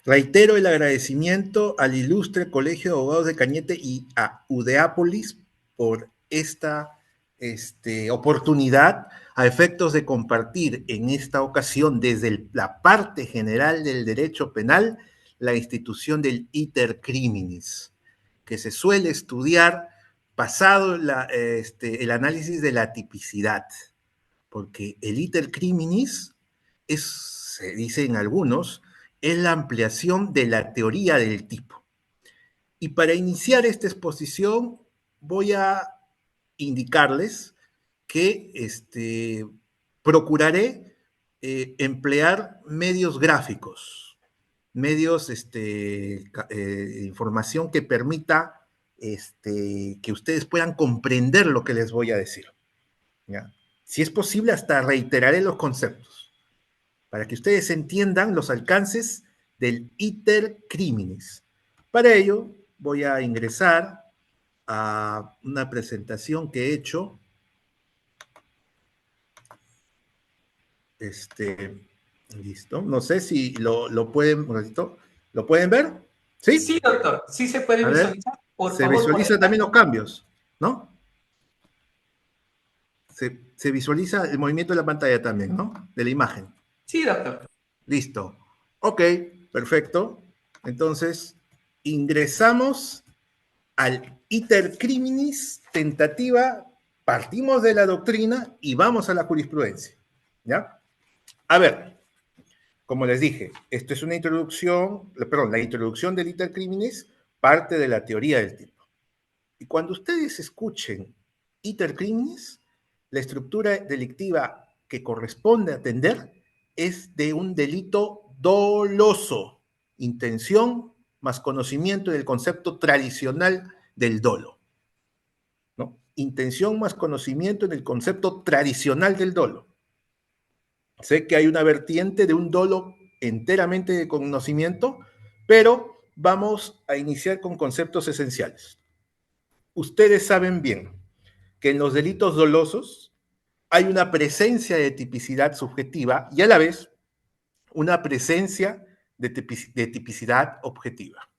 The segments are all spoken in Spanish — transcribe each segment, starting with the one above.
Reitero el agradecimiento al ilustre Colegio de Abogados de Cañete y a Udeápolis por esta oportunidad a efectos de compartir en esta ocasión desde la parte general del derecho penal la institución del iter criminis, que se suele estudiar pasado el análisis de la tipicidad, porque el iter criminis es, se dice en algunos, es la ampliación de la teoría del tipo. Y para iniciar esta exposición voy a indicarles que procuraré emplear medios gráficos, medios de información que permita que ustedes puedan comprender lo que les voy a decir. ¿Ya? Si es posible, hasta reiteraré los conceptos, para que ustedes entiendan los alcances del iter criminis. Para ello, voy a ingresar a una presentación que he hecho. Listo. No sé si lo pueden, ¿lo pueden ver? ¿Sí? Sí, doctor. Sí se puede A ver, visualizar. Por se favor, visualizan también los cambios, ¿no? Se visualiza el movimiento de la pantalla también, ¿no? De la imagen. Sí, doctor. Listo. Ok, perfecto. Entonces, ingresamos al iter criminis tentativa, partimos de la doctrina y vamos a la jurisprudencia. ¿Ya? A ver, como les dije, esto es una introducción, perdón, la introducción del iter criminis parte de la teoría del tipo. Y cuando ustedes escuchen iter criminis, la estructura delictiva que corresponde atender es de un delito doloso, intención más conocimiento del concepto tradicional del dolo. ¿No? Intención más conocimiento en el concepto tradicional del dolo. Sé que hay una vertiente de un dolo enteramente de conocimiento, pero vamos a iniciar con conceptos esenciales. Ustedes saben bien que en los delitos dolosos hay una presencia de tipicidad subjetiva y a la vez una presencia de tipicidad objetiva.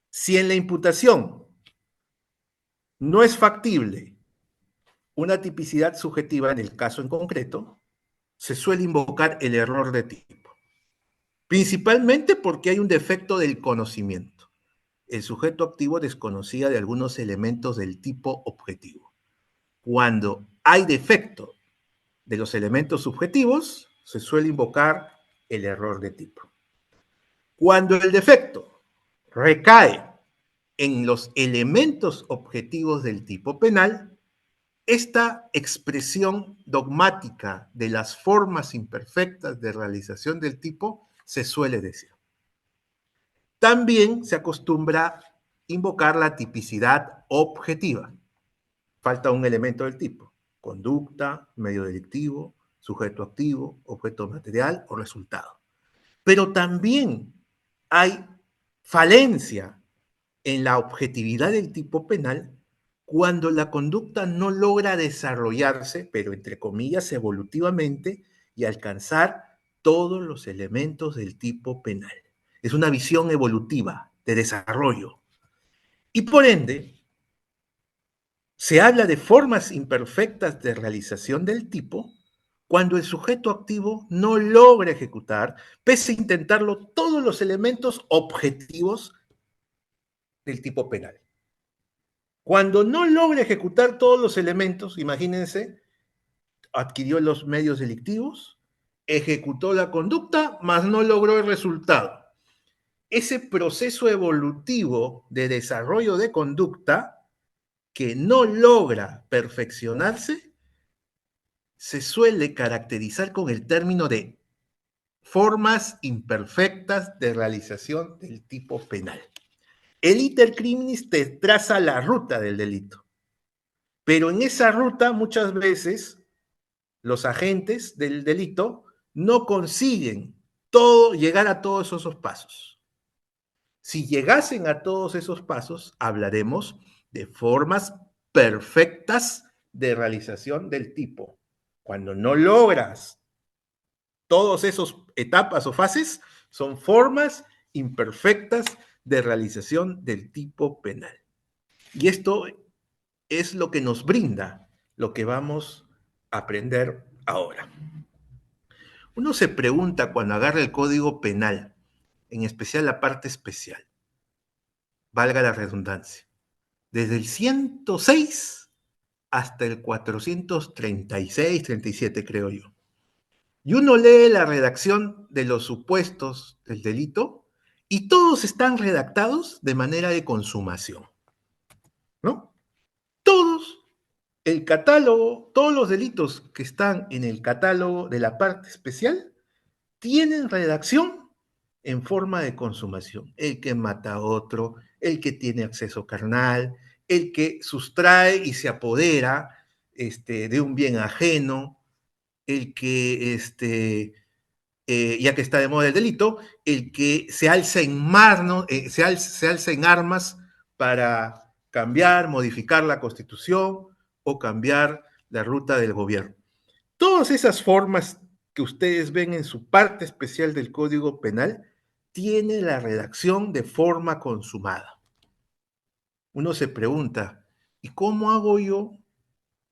Si en la imputación no es factible una tipicidad subjetiva en el caso en concreto, se suele invocar el error de tipo, principalmente porque hay un defecto del conocimiento. El sujeto activo desconocía de algunos elementos del tipo objetivo. Cuando hay defecto de los elementos subjetivos, se suele invocar el error de tipo. Cuando el defecto recae en los elementos objetivos del tipo penal, esta expresión dogmática de las formas imperfectas de realización del tipo se suele decir. También se acostumbra invocar la tipicidad objetiva. Falta un elemento del tipo: conducta, medio delictivo, sujeto activo, objeto material o resultado. Pero también hay falencia en la objetividad del tipo penal cuando la conducta no logra desarrollarse, pero entre comillas, evolutivamente, y alcanzar todos los elementos del tipo penal. Es una visión evolutiva, de desarrollo. Y por ende, se habla de formas imperfectas de realización del tipo cuando el sujeto activo no logra ejecutar, pese a intentarlo, todos los elementos objetivos del tipo penal. Cuando no logra ejecutar todos los elementos, imagínense, adquirió los medios delictivos, ejecutó la conducta, mas no logró el resultado. Ese proceso evolutivo de desarrollo de conducta que no logra perfeccionarse se suele caracterizar con el término de formas imperfectas de realización del tipo penal. El iter criminis te traza la ruta del delito, pero en esa ruta muchas veces los agentes del delito no consiguen llegar a todos esos pasos. Si llegasen a todos esos pasos, hablaremos de formas perfectas de realización del tipo. Cuando no logras todas esas etapas o fases, son formas imperfectas de realización del tipo penal. Y esto es lo que nos brinda lo que vamos a aprender ahora. Uno se pregunta cuando agarra el Código Penal, en especial la parte especial, valga la redundancia, desde el 106 hasta el 436, 37, creo yo. Y uno lee la redacción de los supuestos del delito y todos están redactados de manera de consumación, ¿no? Todos, el catálogo, todos los delitos que están en el catálogo de la parte especial tienen redacción en forma de consumación. El que mata a otro, el que tiene acceso carnal, el que sustrae y se apodera de un bien ajeno, el que, ya que está de moda el delito, el que se alza en, se alza en armas para cambiar, modificar la Constitución o cambiar la ruta del gobierno. Todas esas formas que ustedes ven en su parte especial del Código Penal tiene la redacción de forma consumada. Uno se pregunta, ¿y cómo hago yo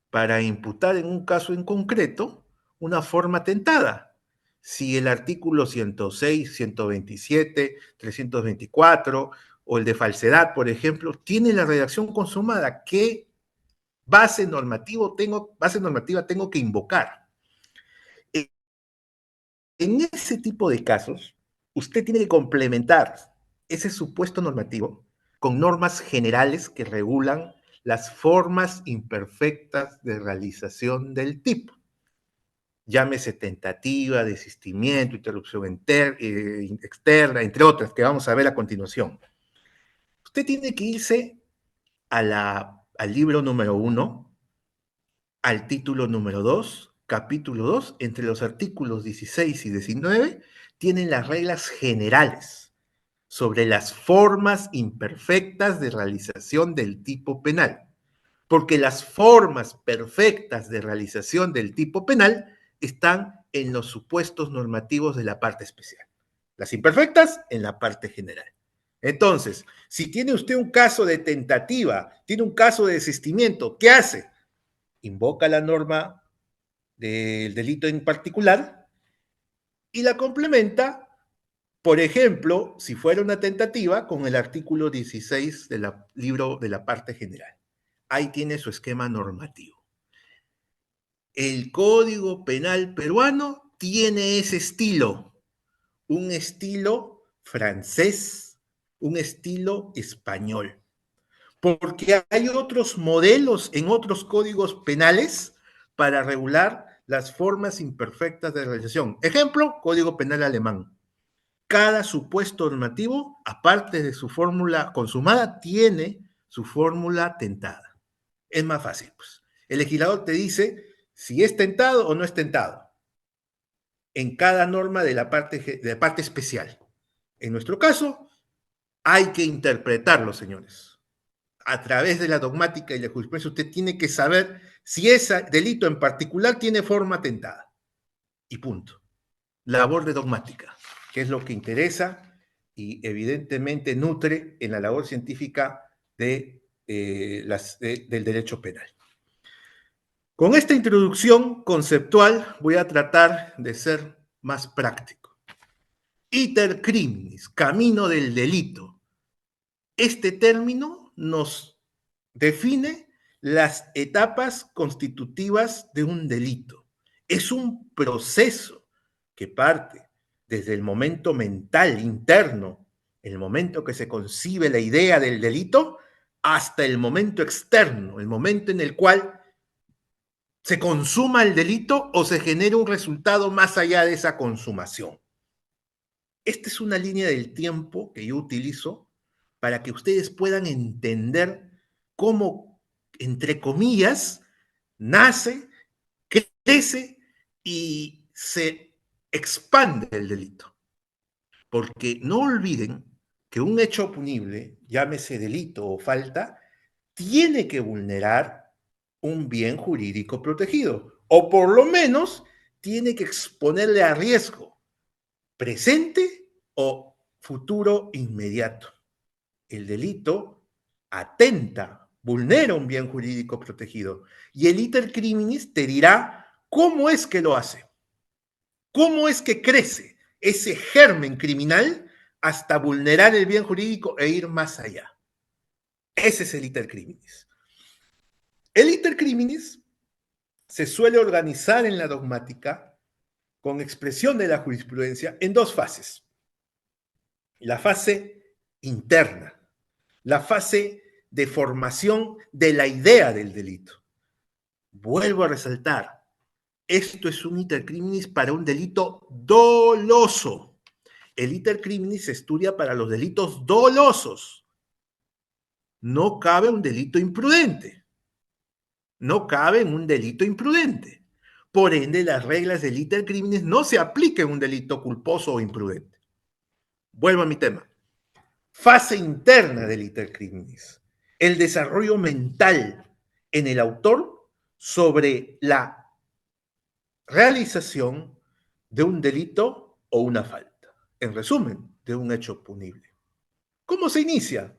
para imputar en un caso en concreto una forma tentada? Si el artículo 106, 127, 324 o el de falsedad, por ejemplo, tiene la redacción consumada, ¿qué base normativa tengo que invocar? En ese tipo de casos, usted tiene que complementar ese supuesto normativo con normas generales que regulan las formas imperfectas de realización del tipo. Llámese tentativa, desistimiento, interrupción externa, entre otras, que vamos a ver a continuación. Usted tiene que irse al libro número 1, al título número 2, capítulo 2, entre los artículos 16 y 19, tienen las reglas generales sobre las formas imperfectas de realización del tipo penal. Porque las formas perfectas de realización del tipo penal están en los supuestos normativos de la parte especial. Las imperfectas en la parte general. Entonces, si tiene usted un caso de tentativa, tiene un caso de desistimiento, ¿qué hace? Invoca la norma del delito en particular y la complementa, por ejemplo, si fuera una tentativa, con el artículo 16 del libro de la parte general. Ahí tiene su esquema normativo. El Código Penal peruano tiene ese estilo, un estilo francés, un estilo español, porque hay otros modelos en otros códigos penales para regular las formas imperfectas de realización. Ejemplo, Código Penal alemán. Cada supuesto normativo, aparte de su fórmula consumada, tiene su fórmula tentada. Es más fácil, pues. El legislador te dice si es tentado o no es tentado en cada norma de la parte especial. En nuestro caso, hay que interpretarlo, señores. A través de la dogmática y la jurisprudencia, usted tiene que saber si ese delito en particular tiene forma tentada. Y punto. Labor de dogmática, que es lo que interesa y evidentemente nutre en la labor científica del derecho penal. Con esta introducción conceptual voy a tratar de ser más práctico. Iter criminis, camino del delito. Este término nos define las etapas constitutivas de un delito. Es un proceso que parte desde el momento mental interno, el momento que se concibe la idea del delito, hasta el momento externo, el momento en el cual se consuma el delito o se genera un resultado más allá de esa consumación. Esta es una línea del tiempo que yo utilizo para que ustedes puedan entender cómo, entre comillas, nace, crece y se expande el delito. Porque no olviden que un hecho punible, llámese delito o falta, tiene que vulnerar un bien jurídico protegido, o por lo menos tiene que exponerle a riesgo presente o futuro inmediato. El delito atenta, vulnera un bien jurídico protegido. Y el iter criminis te dirá cómo es que lo hace, cómo es que crece ese germen criminal hasta vulnerar el bien jurídico e ir más allá. Ese es el iter criminis. El iter criminis se suele organizar en la dogmática con expresión de la jurisprudencia en dos fases. La fase interna, la fase de formación de la idea del delito. Vuelvo a resaltar, esto es un iter criminis para un delito doloso. El iter criminis se estudia para los delitos dolosos. No cabe un delito imprudente. No cabe en un delito imprudente. Por ende, las reglas del iter criminis no se aplican en un delito culposo o imprudente. Vuelvo a mi tema. Fase interna del iter criminis. El desarrollo mental en el autor sobre la realización de un delito o una falta. En resumen, de un hecho punible. ¿Cómo se inicia?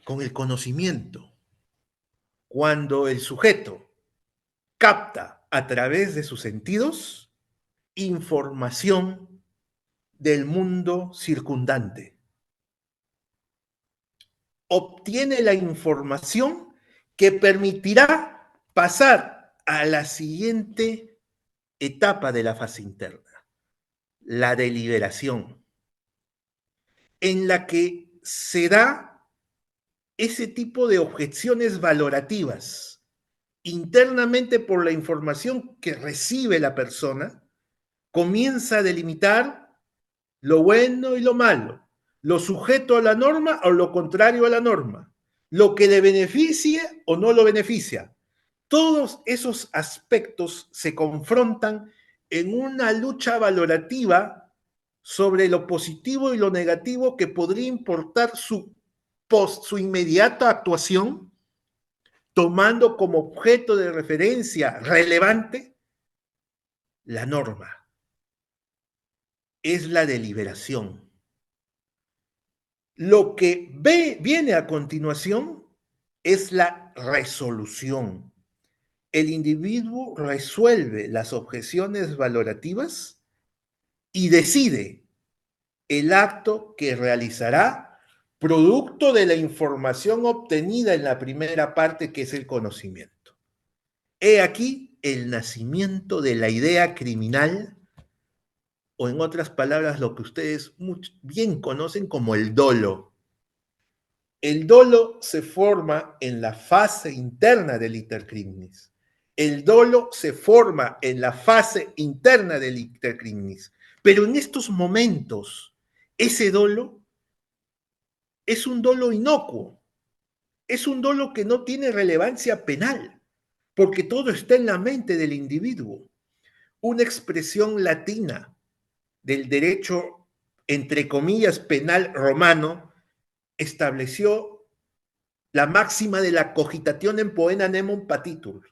Con el conocimiento. Cuando el sujeto capta a través de sus sentidos información del mundo circundante. Obtiene la información que permitirá pasar a la siguiente etapa de la fase interna, la deliberación, en la que se da ese tipo de objeciones valorativas internamente por la información que recibe la persona, comienza a delimitar lo bueno y lo malo, lo sujeto a la norma o lo contrario a la norma, lo que le beneficia o no lo beneficia. Todos esos aspectos se confrontan en una lucha valorativa sobre lo positivo y lo negativo que podría importar su inmediata actuación, tomando como objeto de referencia relevante la norma. Es la deliberación. Lo que viene a continuación es la resolución. El individuo resuelve las objeciones valorativas y decide el acto que realizará producto de la información obtenida en la primera parte, que es el conocimiento. He aquí el nacimiento de la idea criminal, o en otras palabras, lo que ustedes bien conocen como el dolo. El dolo se forma en la fase interna del iter criminis. El dolo se forma en la fase interna del iter criminis. Pero en estos momentos, ese dolo es un dolo inocuo. Es un dolo que no tiene relevancia penal, porque todo está en la mente del individuo. Una expresión latina del derecho, entre comillas, penal romano, estableció la máxima de la cogitationem poena nemum patitur.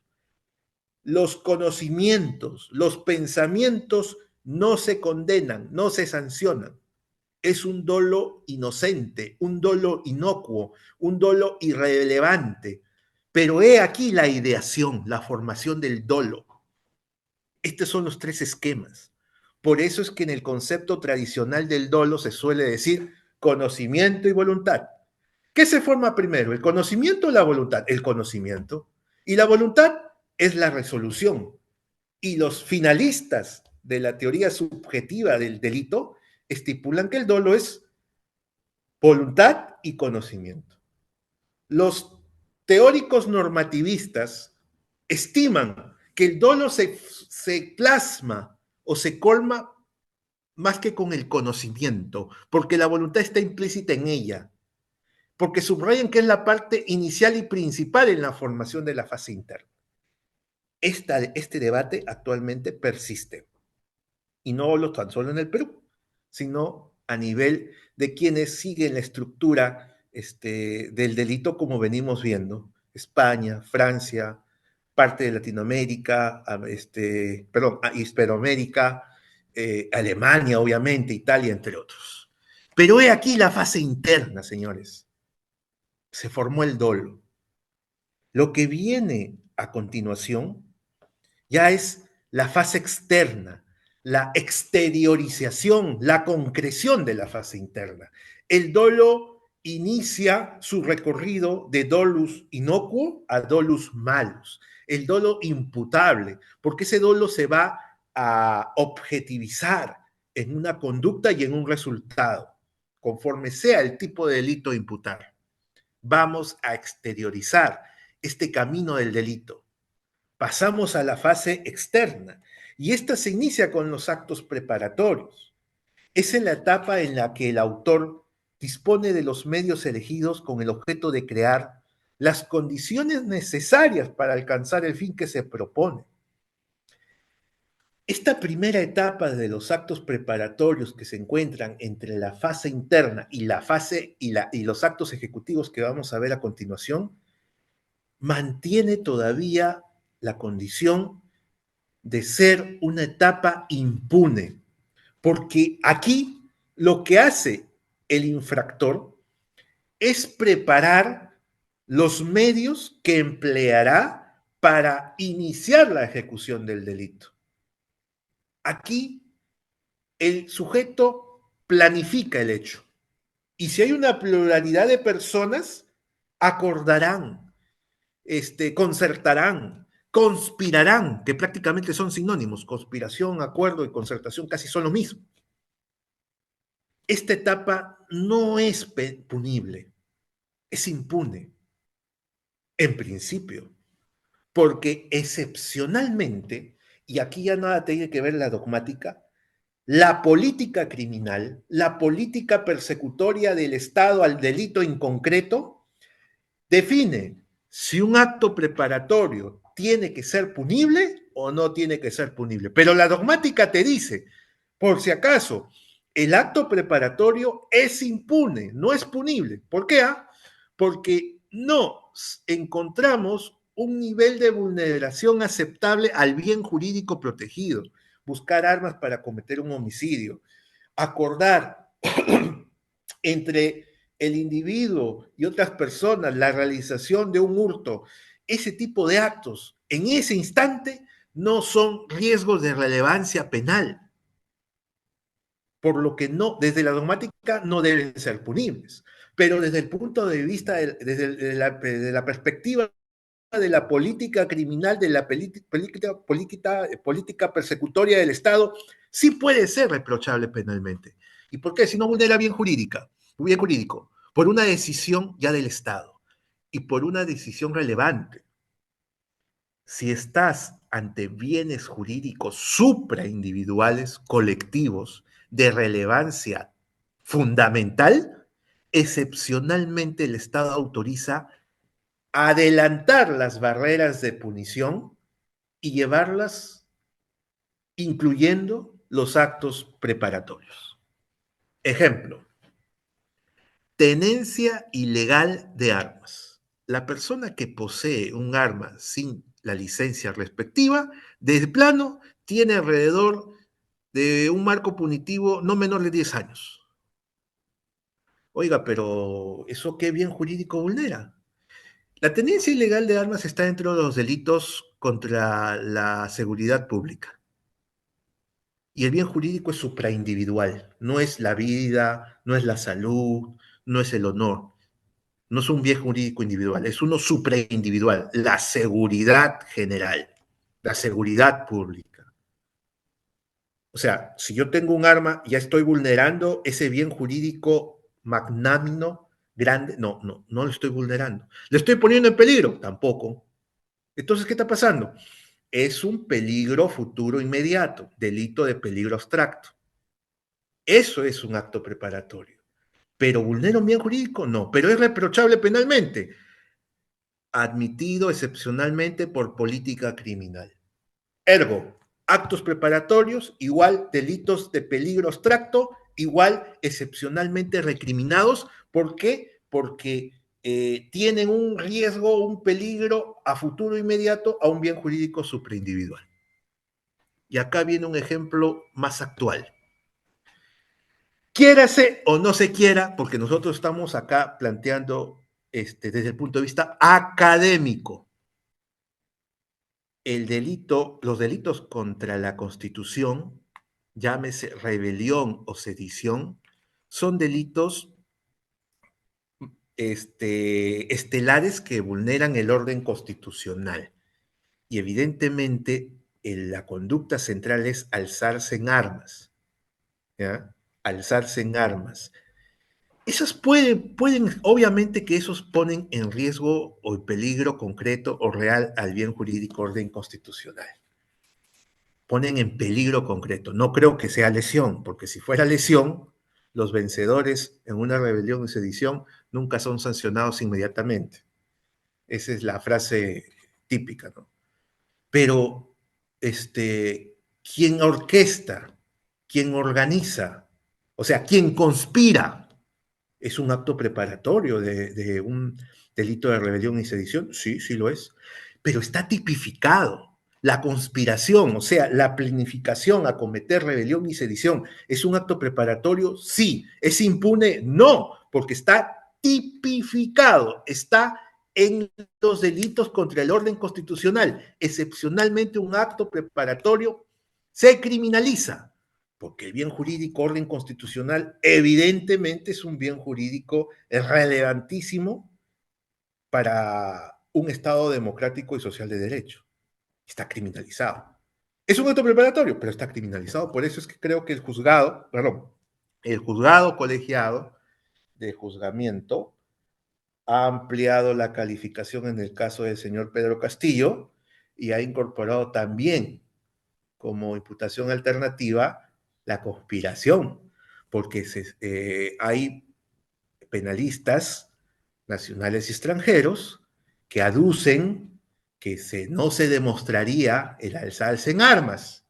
Los conocimientos, los pensamientos no se condenan, no se sancionan. Es un dolo inocente, un dolo inocuo, un dolo irrelevante. Pero he aquí la ideación, la formación del dolo. Estos son los tres esquemas. Por eso es que en el concepto tradicional del dolo se suele decir conocimiento y voluntad. ¿Qué se forma primero, el conocimiento o la voluntad? El conocimiento. Y la voluntad es la resolución. Y los finalistas de la teoría subjetiva del delito estipulan que el dolo es voluntad y conocimiento. Los teóricos normativistas estiman que el dolo se plasma o se colma más que con el conocimiento, porque la voluntad está implícita en ella, porque subrayan que es la parte inicial y principal en la formación de la fase interna. Este debate actualmente persiste, y no tan solo en el Perú, sino a nivel de quienes siguen la estructura del delito como venimos viendo, España, Francia, parte de Latinoamérica, Hispanoamérica, Alemania, obviamente, Italia, entre otros. Pero he aquí la fase interna, señores. Se formó el dolo. Lo que viene a continuación ya es la fase externa, la exteriorización, la concreción de la fase interna. El dolo inicia su recorrido de dolus inocuo a dolus malus, el dolo imputable, porque ese dolo se va a objetivizar en una conducta y en un resultado, conforme sea el tipo de delito a imputar. Vamos a exteriorizar este camino del delito. Pasamos a la fase externa y esta se inicia con los actos preparatorios. Es en la etapa en la que el autor dispone de los medios elegidos con el objeto de crear las condiciones necesarias para alcanzar el fin que se propone. Esta primera etapa de los actos preparatorios que se encuentran entre la fase interna y la fase y los actos ejecutivos que vamos a ver a continuación mantiene todavía la condición de ser una etapa impune, porque aquí lo que hace el infractor es preparar los medios que empleará para iniciar la ejecución del delito. Aquí el sujeto planifica el hecho y si hay una pluralidad de personas, acordarán, concertarán, conspirarán, que prácticamente son sinónimos. Conspiración, acuerdo y concertación casi son lo mismo. Esta etapa no es punible, es impune, en principio, porque excepcionalmente, y aquí ya nada tiene que ver la dogmática, la política criminal, la política persecutoria del Estado al delito en concreto, define si un acto preparatorio tiene que ser punible o no tiene que ser punible. Pero la dogmática te dice, por si acaso, el acto preparatorio es impune, no es punible. ¿Por qué? Porque no encontramos un nivel de vulneración aceptable al bien jurídico protegido, buscar armas para cometer un homicidio, acordar entre el individuo y otras personas la realización de un hurto, ese tipo de actos en ese instante no son riesgos de relevancia penal, por lo que no, desde la dogmática no deben ser punibles, pero desde el punto de vista, desde la perspectiva de la política criminal, de la política persecutoria del Estado, sí puede ser reprochable penalmente. ¿Y por qué? Si no vulnera bien jurídico, por una decisión ya del Estado y por una decisión relevante. Si estás ante bienes jurídicos supraindividuales, colectivos, de relevancia fundamental, excepcionalmente el Estado autoriza adelantar las barreras de punición y llevarlas incluyendo los actos preparatorios. Ejemplo, tenencia ilegal de armas. La persona que posee un arma sin la licencia respectiva, de plano, tiene alrededor de un marco punitivo no menor de 10 años. Oiga, pero ¿eso qué bien jurídico vulnera? La tenencia ilegal de armas está dentro de los delitos contra la seguridad pública. Y el bien jurídico es supraindividual, no es la vida, no es la salud, no es el honor, no es un bien jurídico individual, es uno supraindividual, la seguridad general, la seguridad pública. O sea, si yo tengo un arma, ya estoy vulnerando ese bien jurídico magnánimo, grande. No, no, no lo estoy vulnerando. ¿Le estoy poniendo en peligro? Tampoco. Entonces, ¿qué está pasando? Es un peligro futuro inmediato, delito de peligro abstracto. Eso es un acto preparatorio. ¿Pero vulnera un bien jurídico? No. ¿Pero es reprochable penalmente? Admitido excepcionalmente por política criminal. Ergo, actos preparatorios igual delitos de peligro abstracto, igual excepcionalmente recriminados. ¿Por qué? Porque tienen un riesgo, un peligro a futuro inmediato a un bien jurídico supraindividual. Y acá viene un ejemplo más actual. Quiérase o no se quiera, porque nosotros estamos acá planteando desde el punto de vista académico. Los delitos contra la Constitución, llámese rebelión o sedición, son delitos estelares que vulneran el orden constitucional. Y evidentemente la conducta central es alzarse en armas, ¿ya? Alzarse en armas. Esas obviamente que esos ponen en riesgo o en peligro concreto o real al bien jurídico orden constitucional. Ponen en peligro concreto. No creo que sea lesión, porque si fuera lesión, los vencedores en una rebelión y sedición nunca son sancionados inmediatamente. Esa es la frase típica, ¿no? Pero, quien orquesta, quien organiza, o sea, quien conspira, ¿es un acto preparatorio de un delito de rebelión y sedición? Sí, sí lo es. Pero está tipificado. La conspiración, o sea, la planificación a cometer rebelión y sedición, ¿es un acto preparatorio? Sí. ¿Es impune? No, porque está tipificado, está en los delitos contra el orden constitucional. Excepcionalmente un acto preparatorio se criminaliza, porque el bien jurídico, orden constitucional, evidentemente es un bien jurídico relevantísimo para un Estado democrático y social de derecho. Está criminalizado. Es un acto preparatorio, pero está criminalizado. Por eso es que creo que el juzgado colegiado de juzgamiento ha ampliado la calificación en el caso del señor Pedro Castillo y ha incorporado también como imputación alternativa la conspiración, porque hay penalistas nacionales y extranjeros que aducen que no se demostraría el alzarse en armas.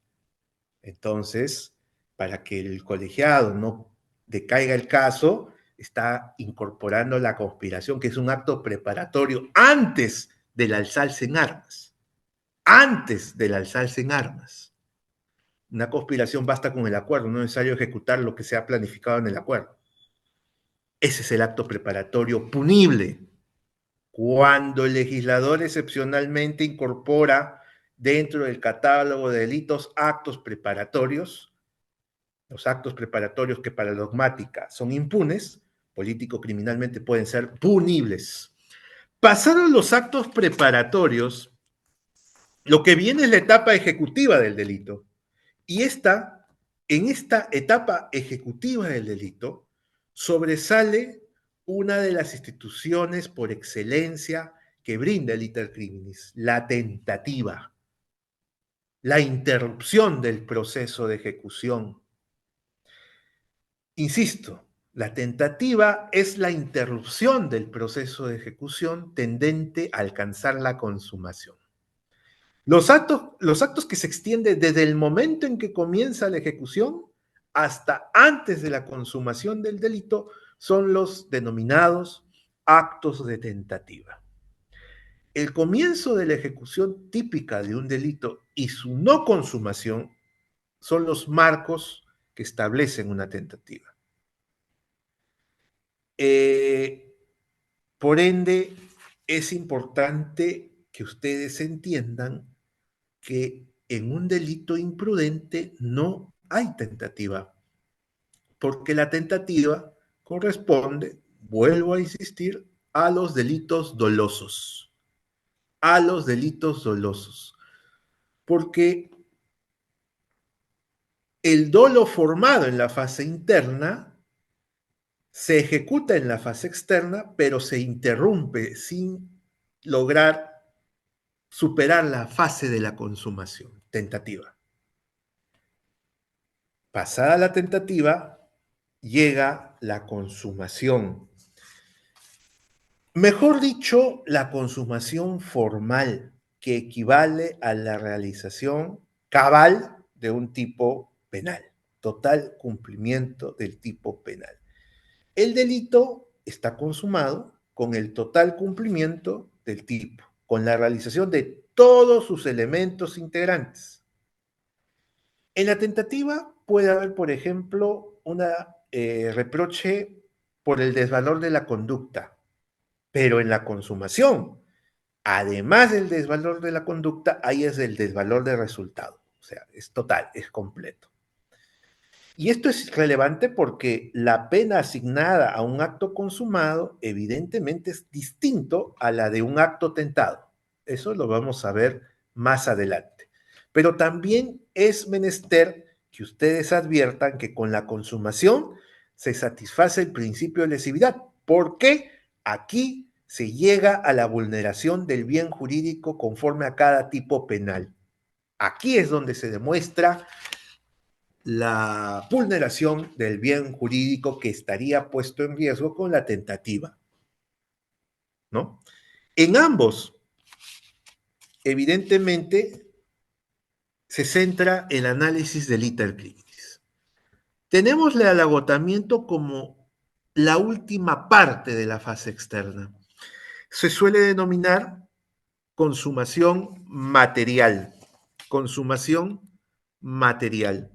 Entonces, para que el colegiado no decaiga el caso, está incorporando la conspiración, que es un acto preparatorio antes del alzarse en armas. Antes del alzarse en armas. Una conspiración basta con el acuerdo, no es necesario ejecutar lo que se ha planificado en el acuerdo. Ese es el acto preparatorio punible. Cuando el legislador excepcionalmente incorpora dentro del catálogo de delitos actos preparatorios, los actos preparatorios que para la dogmática son impunes, político-criminalmente pueden ser punibles. Pasaron los actos preparatorios, lo que viene es la etapa ejecutiva del delito. Y en esta etapa ejecutiva del delito, sobresale una de las instituciones por excelencia que brinda el iter criminis, la tentativa, la interrupción del proceso de ejecución. Insisto, la tentativa es la interrupción del proceso de ejecución tendente a alcanzar la consumación. Los actos que se extienden desde el momento en que comienza la ejecución hasta antes de la consumación del delito son los denominados actos de tentativa. El comienzo de la ejecución típica de un delito y su no consumación son los marcos que establecen una tentativa. Por ende, es importante que ustedes entiendan que en un delito imprudente no hay tentativa, porque la tentativa corresponde, vuelvo a insistir, a los delitos dolosos, a los delitos dolosos, porque el dolo formado en la fase interna se ejecuta en la fase externa, pero se interrumpe sin lograr superar la fase de la consumación, tentativa. Pasada la tentativa, llega la consumación. Mejor dicho, la consumación formal, que equivale a la realización cabal de un tipo penal, total cumplimiento del tipo penal. El delito está consumado con el total cumplimiento del tipo, con la realización de todos sus elementos integrantes. En la tentativa puede haber, por ejemplo, una reproche por el desvalor de la conducta, pero en la consumación, además del desvalor de la conducta, ahí es el desvalor de resultado. O sea, es total, es completo. Y esto es relevante porque la pena asignada a un acto consumado evidentemente es distinto a la de un acto tentado. Eso lo vamos a ver más adelante. Pero también es menester que ustedes adviertan que con la consumación se satisface el principio de lesividad, porque aquí se llega a la vulneración del bien jurídico conforme a cada tipo penal. Aquí es donde se demuestra la vulneración del bien jurídico que estaría puesto en riesgo con la tentativa, ¿no? En ambos, evidentemente, se centra el análisis del iter criminis. Tenemos el agotamiento como la última parte de la fase externa. Se suele denominar consumación material. Consumación material.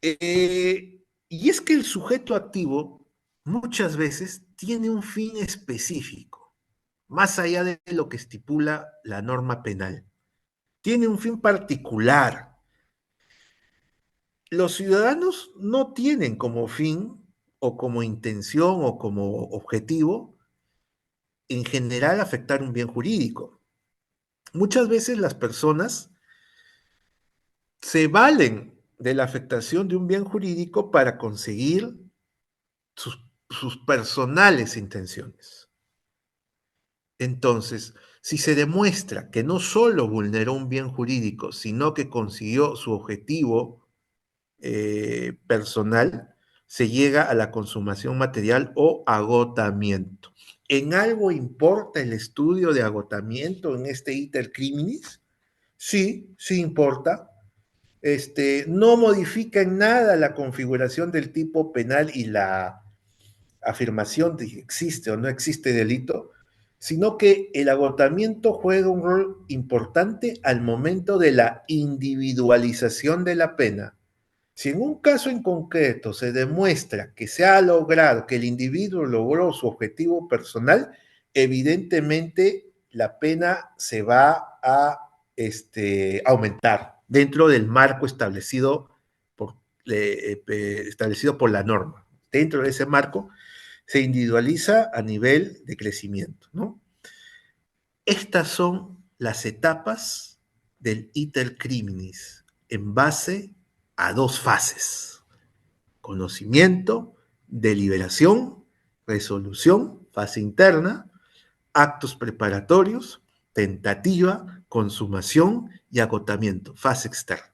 Y es que el sujeto activo muchas veces tiene un fin específico, más allá de lo que estipula la norma penal. Tiene un fin particular. Los ciudadanos no tienen como fin o como intención o como objetivo en general afectar un bien jurídico. Muchas veces las personas se valen de la afectación de un bien jurídico para conseguir sus personales intenciones. Entonces, si se demuestra que no solo vulneró un bien jurídico, sino que consiguió su objetivo personal, se llega a la consumación material o agotamiento. ¿En algo importa el estudio de agotamiento en este iter criminis? Sí, sí importa. No modifica en nada la configuración del tipo penal y la afirmación de que existe o no existe delito, sino que el agotamiento juega un rol importante al momento de la individualización de la pena. Si en un caso en concreto se demuestra que se ha logrado, que el individuo logró su objetivo personal, evidentemente la pena se va a aumentar dentro del marco por, establecido por la norma. Dentro de ese marco se individualiza a nivel de crecimiento, ¿no? Estas son las etapas del iter criminis en base a dos fases: conocimiento, deliberación, resolución, fase interna, actos preparatorios, tentativa, consumación y agotamiento, fase externa.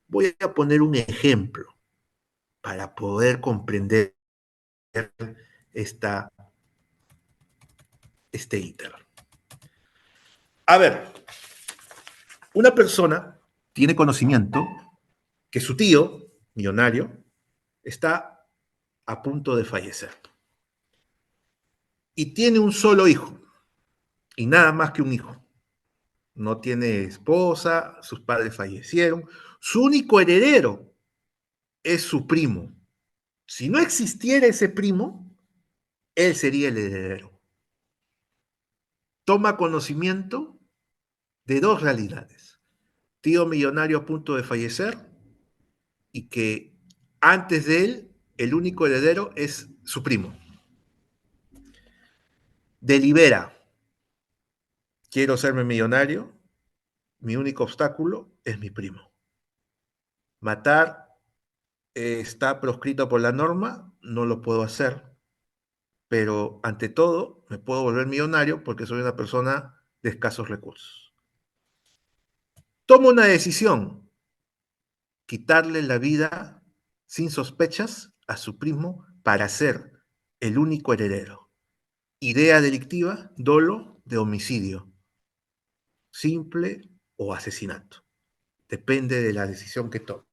Voy a poner un ejemplo para poder comprender esta, este íter. A ver, una persona tiene conocimiento que su tío, millonario, está a punto de fallecer. Y tiene un solo hijo, y nada más que un hijo. No tiene esposa, sus padres fallecieron. Su único heredero es su primo. Si no existiera ese primo, él sería el heredero. Toma conocimiento de dos realidades: tío millonario a punto de fallecer y que antes de él el único heredero es su primo. Delibera: quiero serme millonario, mi único obstáculo es mi primo. Matar está proscrito por la norma, no lo puedo hacer, pero ante todo me puedo volver millonario porque soy una persona de escasos recursos. Tomo una decisión: quitarle la vida sin sospechas a su primo para ser el único heredero. Idea delictiva: dolo de homicidio, simple o asesinato. Depende de la decisión que tome.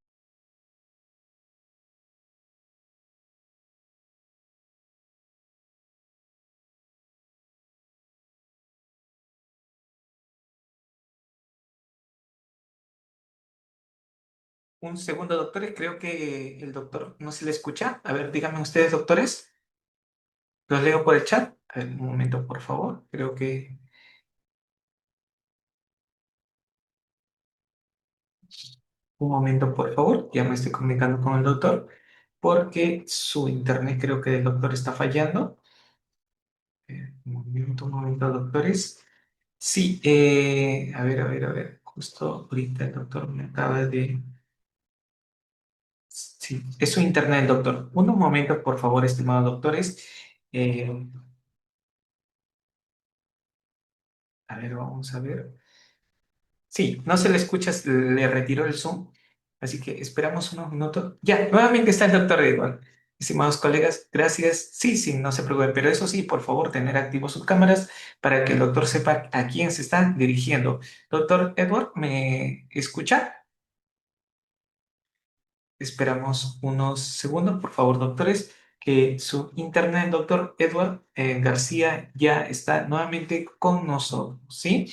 Un segundo, doctores. Creo que el doctor no se le escucha. A ver, díganme ustedes, doctores. Los leo por el chat. A ver, un momento, por favor. Creo que... Un momento, por favor. Ya me estoy comunicando con el doctor porque su internet creo que el doctor está fallando. Un momento, doctores. Sí, a ver. Justo ahorita el doctor me acaba de... Sí, es su internet, doctor. Unos momentos, por favor, estimados doctores. Eh, a ver, vamos a ver. Sí, no se le escucha, le retiró el Zoom, así que esperamos unos minutos. Ya, nuevamente está el doctor Edward. Estimados colegas, gracias. Sí, sí, no se preocupen, pero eso sí, por favor, tener activos sus cámaras para que el doctor sepa a quién se está dirigiendo. Doctor Edward, ¿me escucha? Esperamos unos segundos, por favor, doctores, que su internet, doctor Edward García, ya está nuevamente con nosotros, ¿sí?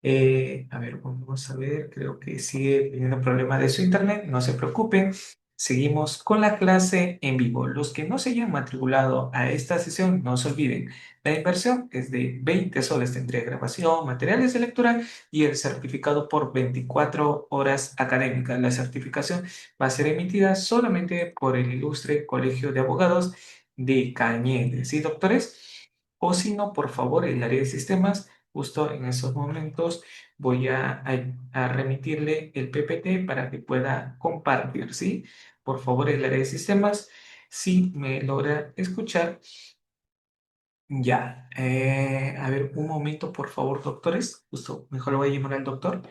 A ver, vamos a ver, creo que sigue teniendo problemas de su internet, no se preocupen. Seguimos con la clase en vivo. Los que no se hayan matriculado a esta sesión, no se olviden, la inversión es de 20 soles, tendría grabación, materiales de lectura y el certificado por 24 horas académicas. La certificación va a ser emitida solamente por el ilustre Colegio de Abogados de Cañete, ¿sí, doctores? O si no, por favor, el área de sistemas. Justo en esos momentos voy a remitirle el PPT para que pueda compartir, ¿sí? Por favor, el área de sistemas, si me logra escuchar, ya. A ver, un momento, por favor, doctores. Justo, mejor lo voy a llamar al doctor.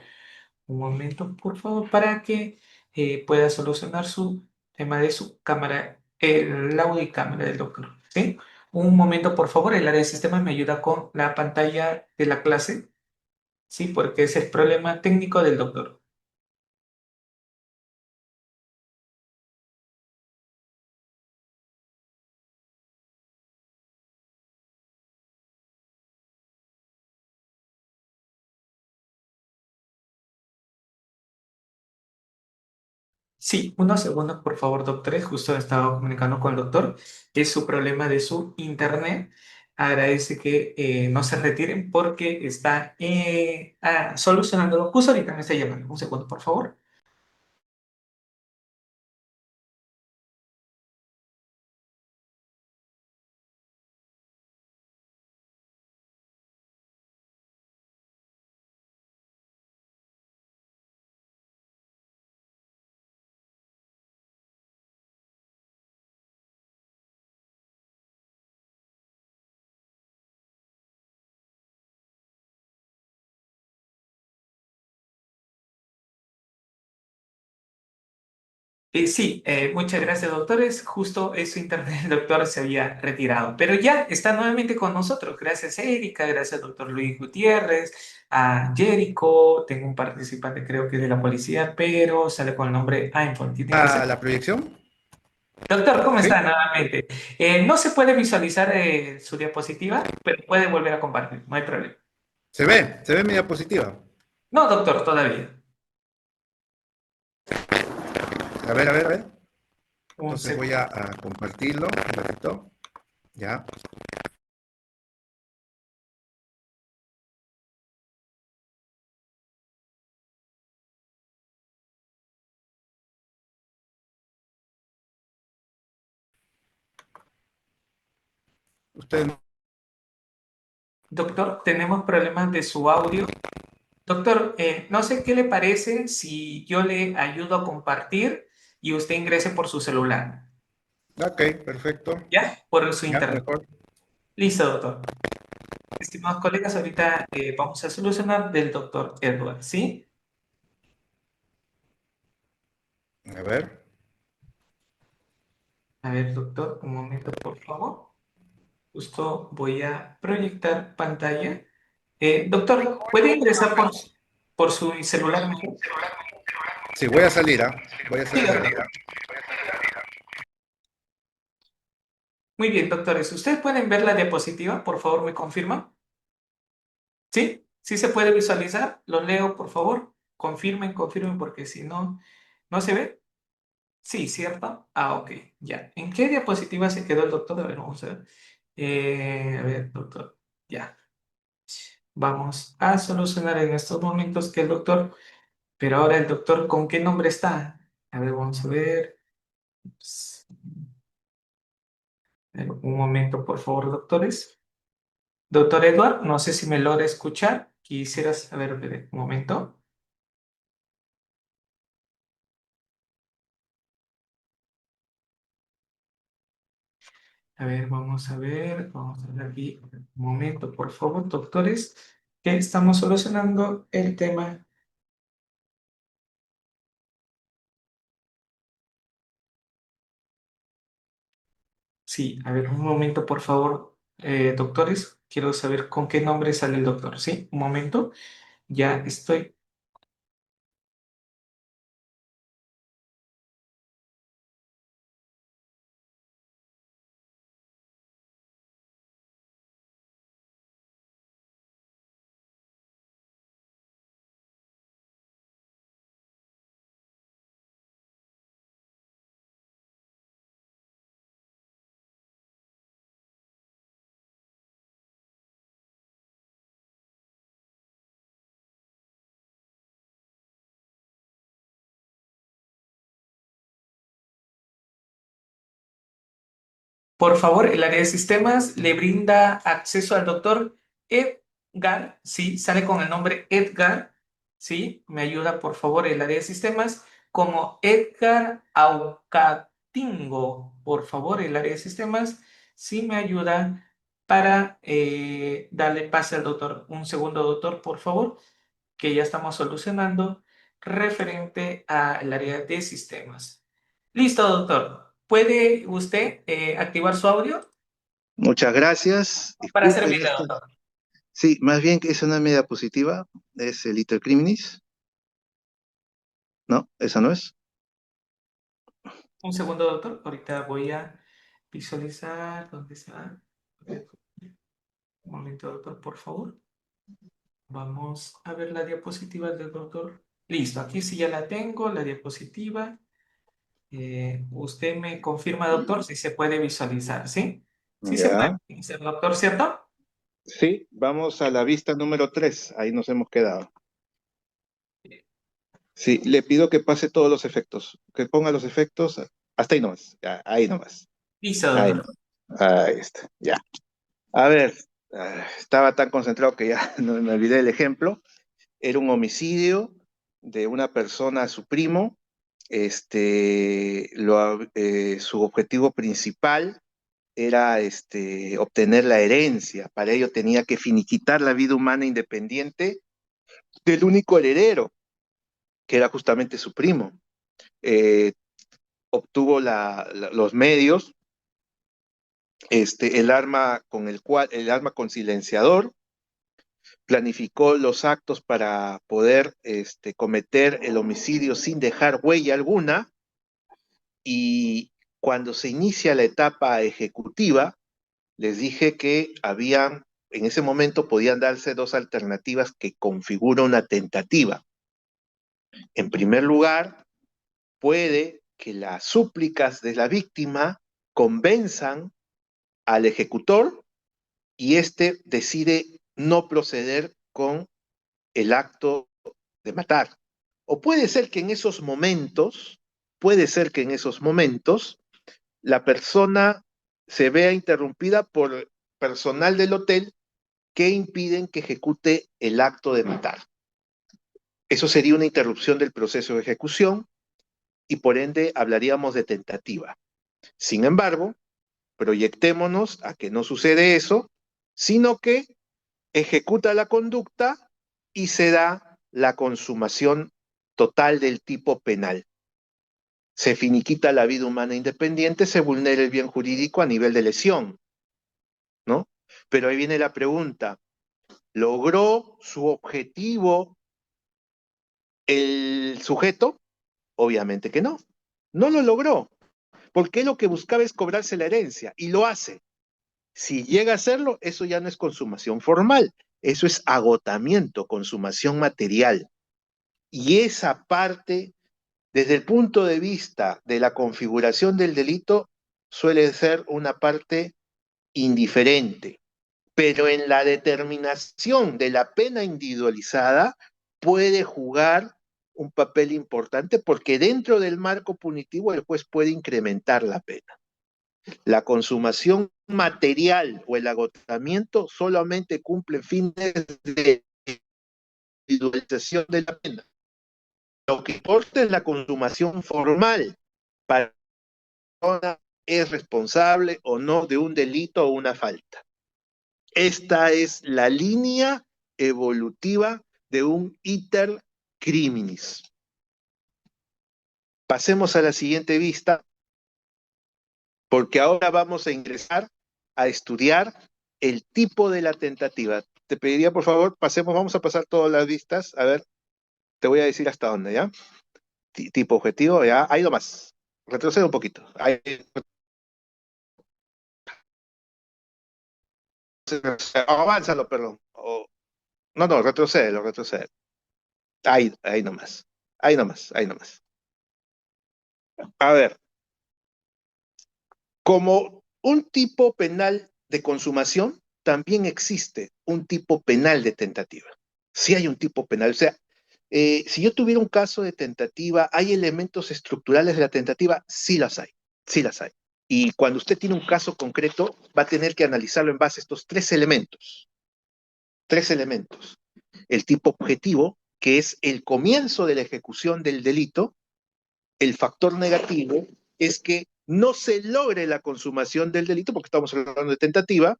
Un momento, por favor, para que pueda solucionar su tema de su cámara, el audio y cámara del doctor, ¿sí? Un momento, por favor, el área de sistemas me ayuda con la pantalla de la clase. Sí, porque ese es el problema técnico del doctor. Sí, unos segundos, por favor, doctores. Justo estaba comunicando con el doctor. Es su problema de su internet. Agradece que no se retiren porque está solucionándolo. Justo ahorita me está llamando. Un segundo, por favor. Sí, muchas gracias, doctores. Justo eso internet, el doctor se había retirado, pero ya está nuevamente con nosotros. Gracias, Erika, gracias, doctor Luis Gutiérrez, a Jericho. Tengo un participante, creo que de la policía, pero sale con el nombre iPhone. Tiene que ¿A ser. la proyección? Doctor, ¿cómo ¿Sí? está nuevamente? No se puede visualizar su diapositiva, pero puede volver a compartir, no hay problema. Se ve mi diapositiva. No, doctor, todavía. A ver, a ver. Un Entonces voy segundo. a compartirlo un ratito. Ya. Usted, Doctor, tenemos problemas de su audio. Doctor, no sé qué le parece si yo le ayudo a compartir y usted ingrese por su celular, ok, perfecto. ¿ya? Por su Ya, internet. mejor. Listo, doctor. Estimados colegas, ahorita vamos a solucionar del doctor Edward, ¿sí? A ver. A ver, doctor, un momento, por favor. Justo voy a proyectar pantalla. Doctor, ¿puede ingresar por su celular mejor? Sí, voy a salir, ¿ah? Voy a Sí, salir, ¿ah? doctor. Muy bien, doctores. ¿Ustedes pueden ver la diapositiva? Por favor, ¿me confirman? ¿Sí? ¿Sí se puede visualizar? Lo leo, por favor. Confirmen, confirmen, porque si no... ¿No se ve? Sí, ¿cierto? Ah, ok, ya. ¿En qué diapositiva se quedó el doctor? A ver, vamos a ver. A ver, doctor, ya. Vamos a solucionar en estos momentos que el doctor, pero ahora el doctor, ¿con qué nombre está? A ver, vamos a ver. Un momento, por favor, doctores. Doctor Edward, no sé si me logra escuchar. Quisieras, a ver, un momento. A ver, vamos a ver. Vamos a ver aquí. Un momento, por favor, doctores, que estamos solucionando el tema. Sí, a ver, un momento, por favor, doctores. Quiero saber con qué nombre sale el doctor. Sí, un momento. Ya estoy. Por favor, el área de sistemas le brinda acceso al doctor Edgar, ¿sí? Sale con el nombre Edgar, ¿sí? Me ayuda, por favor, el área de sistemas como Edgar Aucatingo. Por favor, el área de sistemas, sí me ayuda para darle pase al doctor. Un segundo, doctor, por favor, que ya estamos solucionando referente al área de sistemas. Listo, doctor. ¿Puede usted activar su audio Muchas gracias. para hacer Disculpen video, esto. doctor? Sí, más bien que es una media positiva, es el Iter Criminis. No, esa no es. Un segundo, doctor. Ahorita voy a visualizar dónde está. Un momento, doctor, por favor. Vamos a ver la diapositiva del doctor. Listo, aquí sí ya la tengo, la diapositiva. Usted me confirma, doctor, si se puede visualizar, ¿sí? Sí se puede Ya. visualizar, doctor, ¿cierto? Sí, vamos a la vista número 3. Ahí nos hemos quedado. Sí, le pido que pase todos los efectos, que ponga los efectos hasta ahí nomás. Ya, ahí nomás. Listo, Ahí doctor. nomás. Ahí está. Ya. A ver, estaba tan concentrado que ya no me olvidé el ejemplo. Era un homicidio de una persona a su primo. Su objetivo principal era obtener la herencia. Para ello tenía que finiquitar la vida humana independiente del único heredero, que era justamente su primo. Eh, Obtuvo los medios, el arma con silenciador, planificó los actos para poder cometer el homicidio sin dejar huella alguna, y cuando se inicia la etapa ejecutiva, les dije que en ese momento podían darse dos alternativas que configuran una tentativa. En primer lugar, puede que las súplicas de la víctima convenzan al ejecutor y éste decide no proceder con el acto de matar. O puede ser que en esos momentos la persona se vea interrumpida por personal del hotel que impiden que ejecute el acto de matar. Eso sería una interrupción del proceso de ejecución y por ende hablaríamos de tentativa. Sin embargo, proyectémonos a que no sucede eso, sino que ejecuta la conducta y se da la consumación total del tipo penal. Se finiquita la vida humana independiente, se vulnera el bien jurídico a nivel de lesión, ¿no? Pero ahí viene la pregunta, ¿logró su objetivo el sujeto? Obviamente que no. No lo logró, porque lo que buscaba es cobrarse la herencia y lo hace. Si llega a hacerlo, eso ya no es consumación formal, eso es agotamiento, consumación material. Y esa parte desde el punto de vista de la configuración del delito, suele ser una parte indiferente, pero en la determinación de la pena individualizada puede jugar un papel importante porque dentro del marco punitivo el juez puede incrementar la pena. La consumación material o el agotamiento solamente cumple fines de individualización de la pena. Lo que importa es la consumación formal para que la persona es responsable o no de un delito o una falta. Esta es la línea evolutiva de un iter criminis. Pasemos a la siguiente vista, porque ahora vamos a ingresar a estudiar el tipo de la tentativa. Te pediría, por favor, vamos a pasar todas las vistas. A ver, te voy a decir hasta dónde, ¿ya? Tipo objetivo, ya. Ahí nomás. Retrocede un poquito. Ahí, avánzalo, perdón. No, retrocede. Ahí nomás. Ahí nomás. A ver, como un tipo penal de consumación, también existe un tipo penal de tentativa. Sí hay un tipo penal. O sea, si yo tuviera un caso de tentativa, ¿hay elementos estructurales de la tentativa? Sí las hay, sí las hay. Y cuando usted tiene un caso concreto, va a tener que analizarlo en base a estos tres elementos. Tres elementos. El tipo objetivo, que es el comienzo de la ejecución del delito. El factor negativo es que no se logre la consumación del delito, porque estamos hablando de tentativa,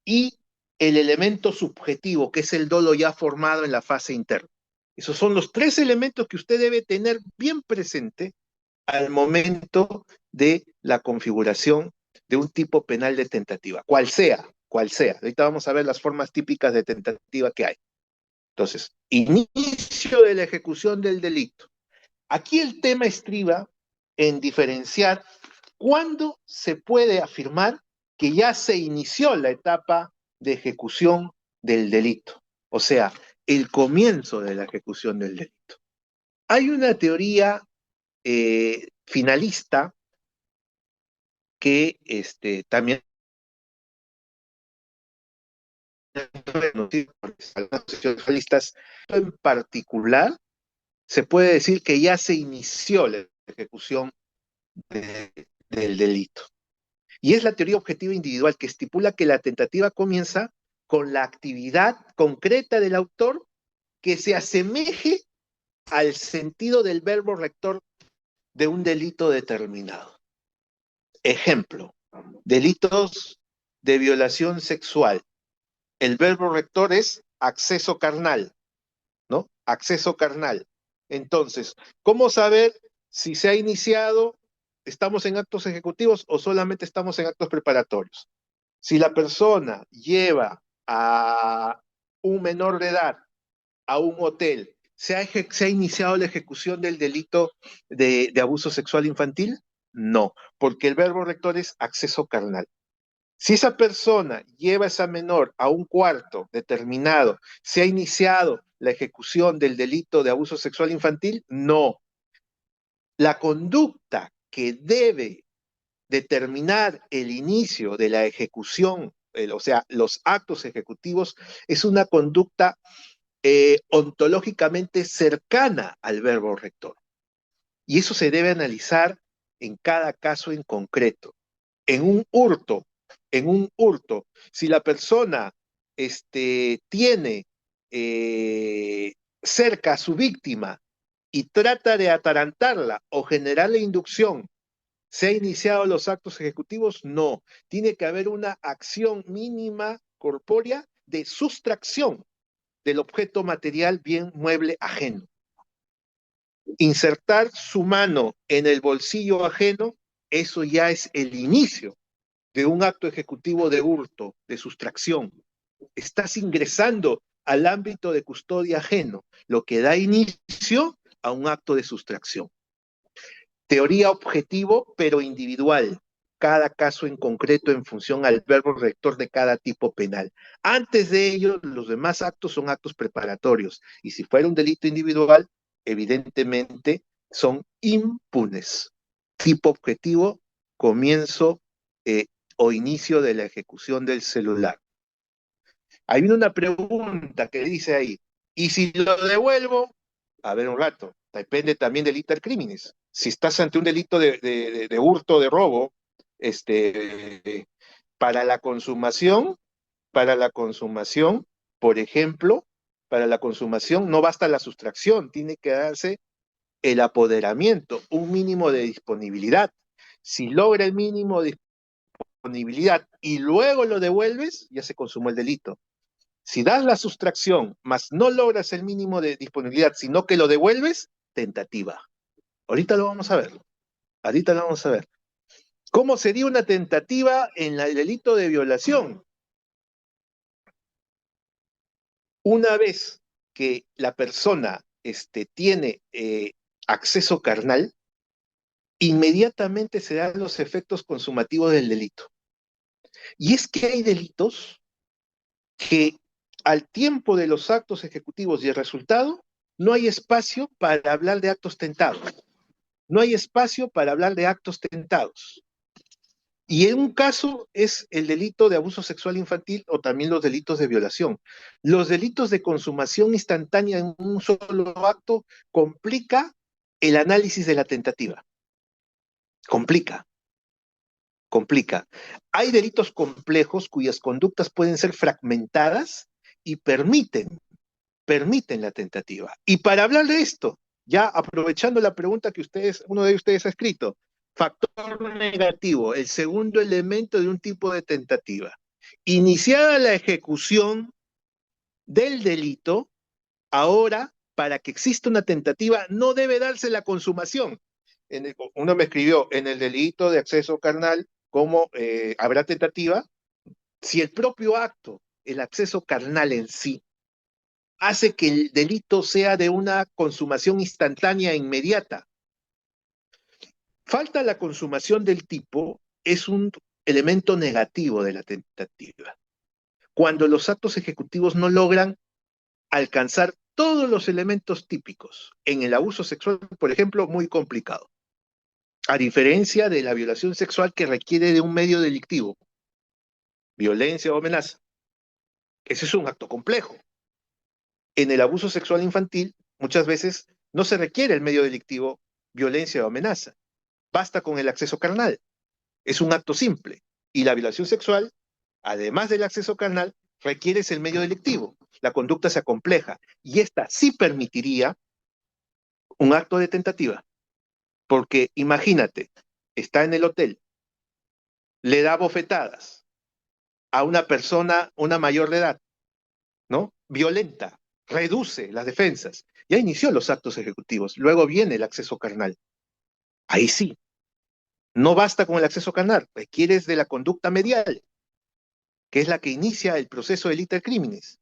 y el elemento subjetivo, que es el dolo ya formado en la fase interna. Esos son los tres elementos que usted debe tener bien presente al momento de la configuración de un tipo penal de tentativa, cual sea. Ahorita vamos a ver las formas típicas de tentativa que hay. Entonces, inicio de la ejecución del delito. Aquí el tema estriba en diferenciar cuándo se puede afirmar que ya se inició la etapa de ejecución del delito, o sea, el comienzo de la ejecución del delito. Hay una teoría finalista que también finalistas en particular se puede decir que ya se inició la ejecución del delito. Y es la teoría objetiva individual que estipula que la tentativa comienza con la actividad concreta del autor que se asemeje al sentido del verbo rector de un delito determinado. Ejemplo, delitos de violación sexual. El verbo rector es acceso carnal, ¿no? Acceso carnal. Entonces, ¿cómo saber si se ha iniciado, estamos en actos ejecutivos o solamente estamos en actos preparatorios? Si la persona lleva a un menor de edad a un hotel, ¿se ha iniciado la ejecución del delito de abuso sexual infantil? No, porque el verbo rector es acceso carnal. Si esa persona lleva a esa menor a un cuarto determinado, ¿se ha iniciado la ejecución del delito de abuso sexual infantil? No. La conducta que debe determinar el inicio de la ejecución, o sea, los actos ejecutivos, es una conducta ontológicamente cercana al verbo rector. Y eso se debe analizar en cada caso en concreto. En un hurto, si la persona tiene cerca a su víctima y trata de atarantarla o generarle inducción, ¿se ha iniciado los actos ejecutivos? No. Tiene que haber una acción mínima corpórea de sustracción del objeto material bien mueble ajeno. Insertar su mano en el bolsillo ajeno, eso ya es el inicio de un acto ejecutivo de hurto, de sustracción. Estás ingresando al ámbito de custodia ajeno, lo que da inicio a un acto de sustracción. Teoría objetivo, pero individual. Cada caso en concreto en función al verbo rector de cada tipo penal. Antes de ello, los demás actos son actos preparatorios. Y si fuera un delito individual, evidentemente son impunes. Tipo objetivo, comienzo eh, o inicio de la ejecución del celular. Hay una pregunta que dice ahí, ¿y si lo devuelvo? A ver un rato, depende también del iter criminis. Si estás ante un delito de hurto, de robo, este, para la consumación, para la consumación, por ejemplo, para la consumación no basta la sustracción, tiene que darse el apoderamiento, un mínimo de disponibilidad. Si logra el mínimo de disponibilidad y luego lo devuelves, ya se consumó el delito. Si das la sustracción, mas no logras el mínimo de disponibilidad, sino que lo devuelves, tentativa. Ahorita lo vamos a ver. Ahorita lo vamos a ver. ¿Cómo sería una tentativa en el delito de violación? Una vez que la persona tiene acceso carnal, inmediatamente se dan los efectos consumativos del delito. Y es que hay delitos que al tiempo de los actos ejecutivos y el resultado, no hay espacio para hablar de actos tentados. No hay espacio para hablar de actos tentados. Y en un caso es el delito de abuso sexual infantil o también los delitos de violación. Los delitos de consumación instantánea en un solo acto complica el análisis de la tentativa. Complica, complica. Hay delitos complejos cuyas conductas pueden ser fragmentadas y permiten la tentativa. Y para hablar de esto, ya aprovechando la pregunta que uno de ustedes ha escrito, factor negativo, el segundo elemento de un tipo de tentativa. Iniciada la ejecución del delito, ahora, para que exista una tentativa, no debe darse la consumación. Uno me escribió, en el delito de acceso carnal, ¿cómo habrá tentativa? Si el propio acto, el acceso carnal en sí, hace que el delito sea de una consumación instantánea e inmediata. Falta la consumación del tipo es un elemento negativo de la tentativa. Cuando los actos ejecutivos no logran alcanzar todos los elementos típicos. En el abuso sexual, por ejemplo, muy complicado. A diferencia de la violación sexual que requiere de un medio delictivo, violencia o amenaza. Ese es un acto complejo. En el abuso sexual infantil, muchas veces no se requiere el medio delictivo, violencia o amenaza. Basta con el acceso carnal. Es un acto simple. Y la violación sexual, además del acceso carnal, requiere el medio delictivo. La conducta se acompleja. Y esta sí permitiría un acto de tentativa. Porque imagínate, está en el hotel, le da bofetadas a una persona, una mayor de edad, ¿no? Violenta, reduce las defensas. Ya inició los actos ejecutivos. Luego viene el acceso carnal. Ahí sí. No basta con el acceso carnal, requieres de la conducta medial, que es la que inicia el proceso del iter criminis.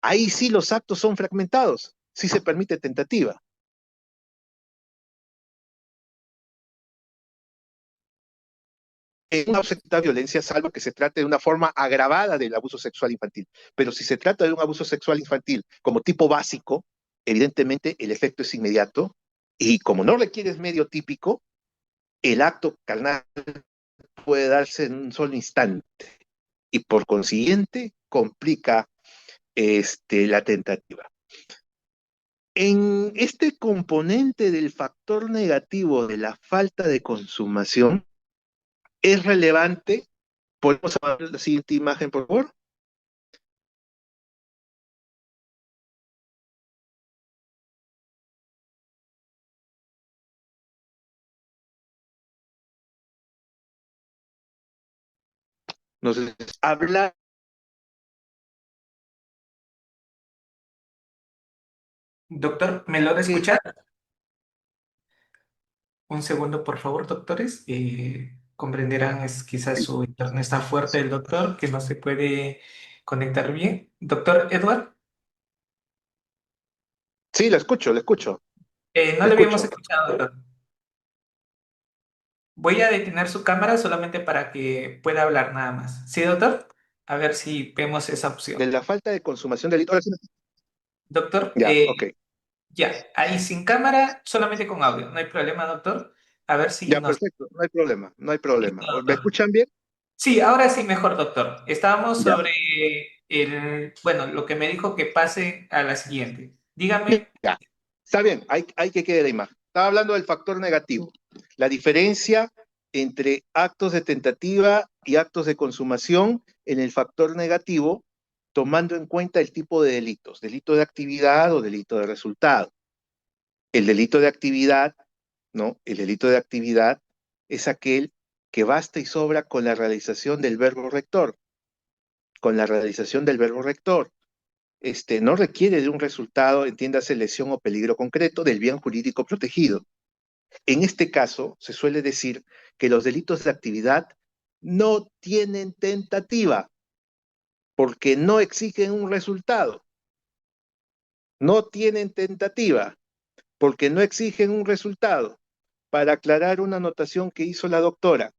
Ahí sí los actos son fragmentados, sí se permite tentativa. En una de violencia, salvo que se trate de una forma agravada del abuso sexual infantil. Pero si se trata de un abuso sexual infantil como tipo básico, evidentemente el efecto es inmediato y como no requieres medio típico, el acto carnal puede darse en un solo instante y por consiguiente complica la tentativa. En este componente del factor negativo de la falta de consumación, es relevante. ¿Podemos ver la siguiente imagen, por favor? Nos habla. Doctor, ¿me logra Que escuchar? Un segundo, por favor, doctores. Comprenderán, es quizás su internet está fuerte el doctor, que no se puede conectar bien. Doctor Edward, Sí, la escucho, la escucho, no la le habíamos escucho. escuchado, doctor. Voy a detener su cámara solamente para que pueda hablar nada más. ¿Sí, doctor? A ver si vemos esa De opción. la falta de consumación del delito. Ahora sí Doctor, ya, ok. Ya, ahí sin cámara, solamente con audio. No hay problema, doctor. A ver si Ya, nos... perfecto, no hay problema, no hay Listo, problema. ¿Me doctor. escuchan bien? Sí, ahora sí, mejor, doctor. Estábamos Ya, sobre bueno, lo que me dijo que pase a la siguiente. Dígame. ya. Está bien, hay que quede la imagen. Estaba hablando del factor negativo. La diferencia entre actos de tentativa y actos de consumación en el factor negativo, tomando en cuenta el tipo de delitos, delito de actividad o delito de resultado. El delito de actividad, ¿no? El delito de actividad es aquel que basta y sobra con la realización del verbo rector, con la realización del verbo rector. No requiere de un resultado, entiéndase, lesión o peligro concreto del bien jurídico protegido. En este caso, se suele decir que los delitos de actividad no tienen tentativa porque no exigen un resultado, no tienen tentativa porque no exigen un resultado. Para aclarar una anotación que hizo la doctora,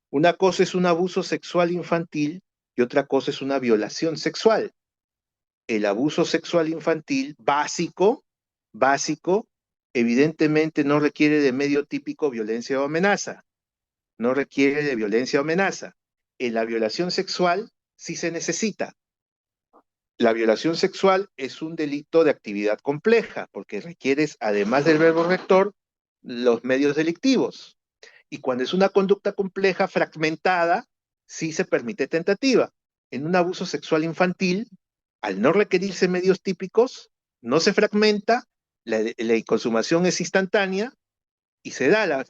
una cosa es un abuso sexual infantil y otra cosa es una violación sexual. El abuso sexual infantil básico, evidentemente no requiere de medio típico violencia o amenaza, no requiere de violencia o amenaza. En la violación sexual sí se necesita. La violación sexual es un delito de actividad compleja porque requieres, además del verbo rector, los medios delictivos. Y cuando es una conducta compleja, fragmentada, sí se permite tentativa. En un abuso sexual infantil, al no requerirse medios típicos, no se fragmenta, la consumación es instantánea y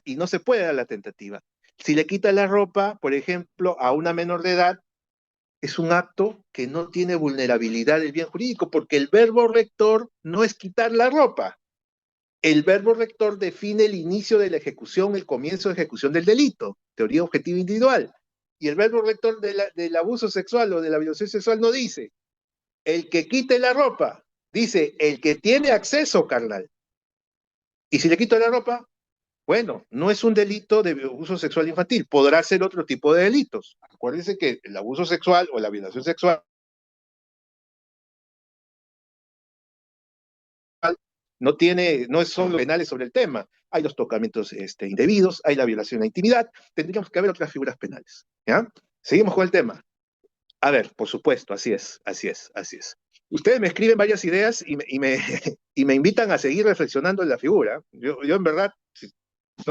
y no se puede dar la tentativa. Si le quita la ropa, por ejemplo, a una menor de edad, es un acto que no tiene vulnerabilidad del bien jurídico, porque el verbo rector no es quitar la ropa. El verbo rector define el inicio de la ejecución, el comienzo de ejecución del delito, teoría objetiva individual. Y el verbo rector del abuso sexual o de la violación sexual no dice el que quite la ropa, dice el que tiene acceso carnal. Y si le quito la ropa, bueno, no es un delito de abuso sexual infantil, podrá ser otro tipo de delitos. Acuérdense que el abuso sexual o la violación sexual no es solo penales sobre el tema. Hay los tocamientos indebidos, hay la violación a la intimidad, tendríamos que haber otras figuras penales. ¿Ya? Seguimos con el tema. A ver, por supuesto, así es, así es, así es. Ustedes me escriben varias ideas y me invitan a seguir reflexionando en la figura. Yo en verdad,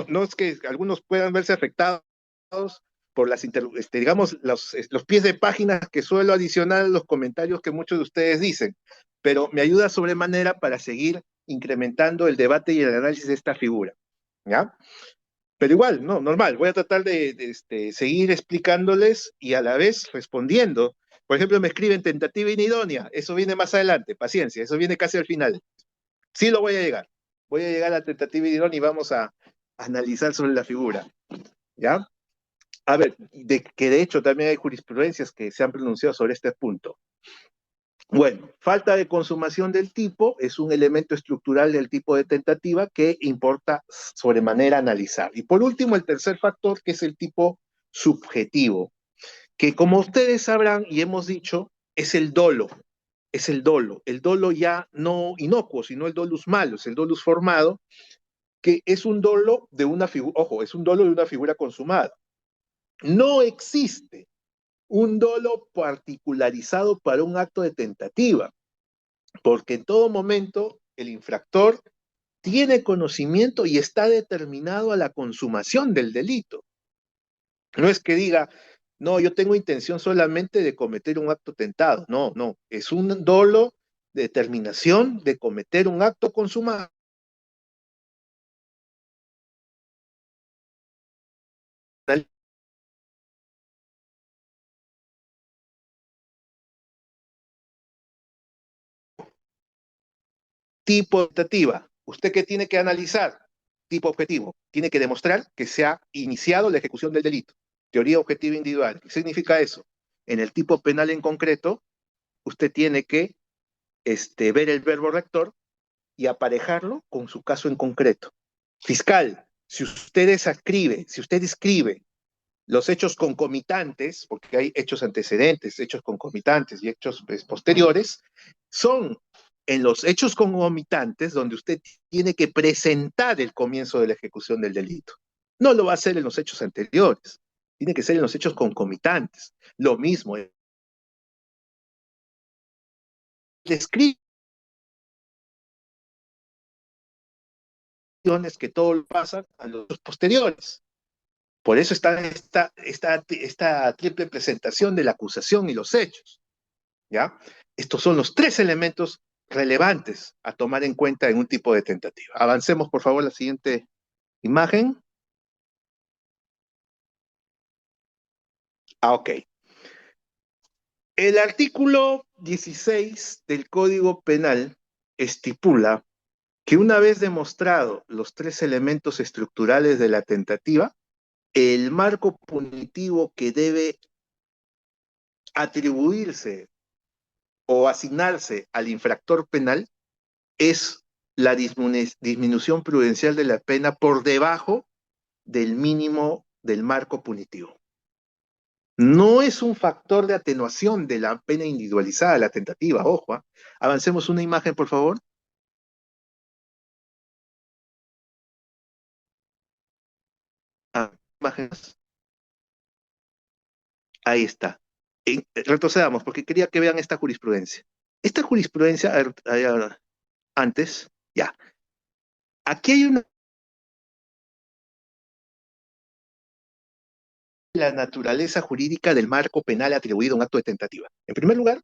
no es que algunos puedan verse afectados por digamos, los pies de página que suelo adicionar a los comentarios que muchos de ustedes dicen, pero me ayuda sobremanera para seguir incrementando el debate y el análisis de esta figura. ¿Ya? Pero igual, no, normal, voy a tratar de seguir explicándoles y a la vez respondiendo. Por ejemplo, me escriben tentativa inidónea, eso viene más adelante, paciencia, eso viene casi al final. Sí lo voy a llegar. Voy a llegar a tentativa inidónea y vamos a analizar sobre la figura. ¿Ya? A ver, que de hecho también hay jurisprudencias que se han pronunciado sobre este punto. Bueno, falta de consumación del tipo es un elemento estructural del tipo de tentativa que importa sobremanera analizar. Y por último, el tercer factor, que es el tipo subjetivo, que como ustedes sabrán y hemos dicho, es el dolo. Es el dolo ya no inocuo, sino el dolus malus, el dolus formado, que es un dolo de una figura, ojo, es un dolo de una figura consumada. No existe un dolo particularizado para un acto de tentativa, porque en todo momento el infractor tiene conocimiento y está determinado a la consumación del delito. No es que diga, no, yo tengo intención solamente de cometer un acto tentado. No, no, es un dolo de determinación de cometer un acto consumado. Tipo optativa. ¿Usted qué tiene que analizar? Tipo objetivo. Tiene que demostrar que se ha iniciado la ejecución del delito. Teoría objetiva individual. ¿Qué significa eso? En el tipo penal en concreto, usted tiene que ver el verbo rector y aparejarlo con su caso en concreto. Fiscal, si usted escribe los hechos concomitantes, porque hay hechos antecedentes, hechos concomitantes y hechos posteriores, son en los hechos concomitantes, donde usted tiene que presentar el comienzo de la ejecución del delito. No lo va a hacer en los hechos anteriores, tiene que ser en los hechos concomitantes. Lo mismo, descripciones que todo pasa a los hechos posteriores. Por eso está esta triple presentación de la acusación y los hechos, ¿ya? Estos son los tres elementos relevantes a tomar en cuenta en un tipo de tentativa. Avancemos, por favor, a la siguiente imagen. Ok. El artículo 16 del Código Penal estipula que una vez demostrado los tres elementos estructurales de la tentativa, el marco punitivo que debe atribuirse o asignarse al infractor penal es la disminución prudencial de la pena por debajo del mínimo del marco punitivo. No es un factor de atenuación de la pena individualizada, la tentativa, ojo. Avancemos una imagen, por favor. Imágenes. Ahí está. Retrocedamos, porque quería que vean esta jurisprudencia. Esta jurisprudencia, antes, ya. Aquí hay la naturaleza jurídica del marco penal atribuido a un acto de tentativa. En primer lugar,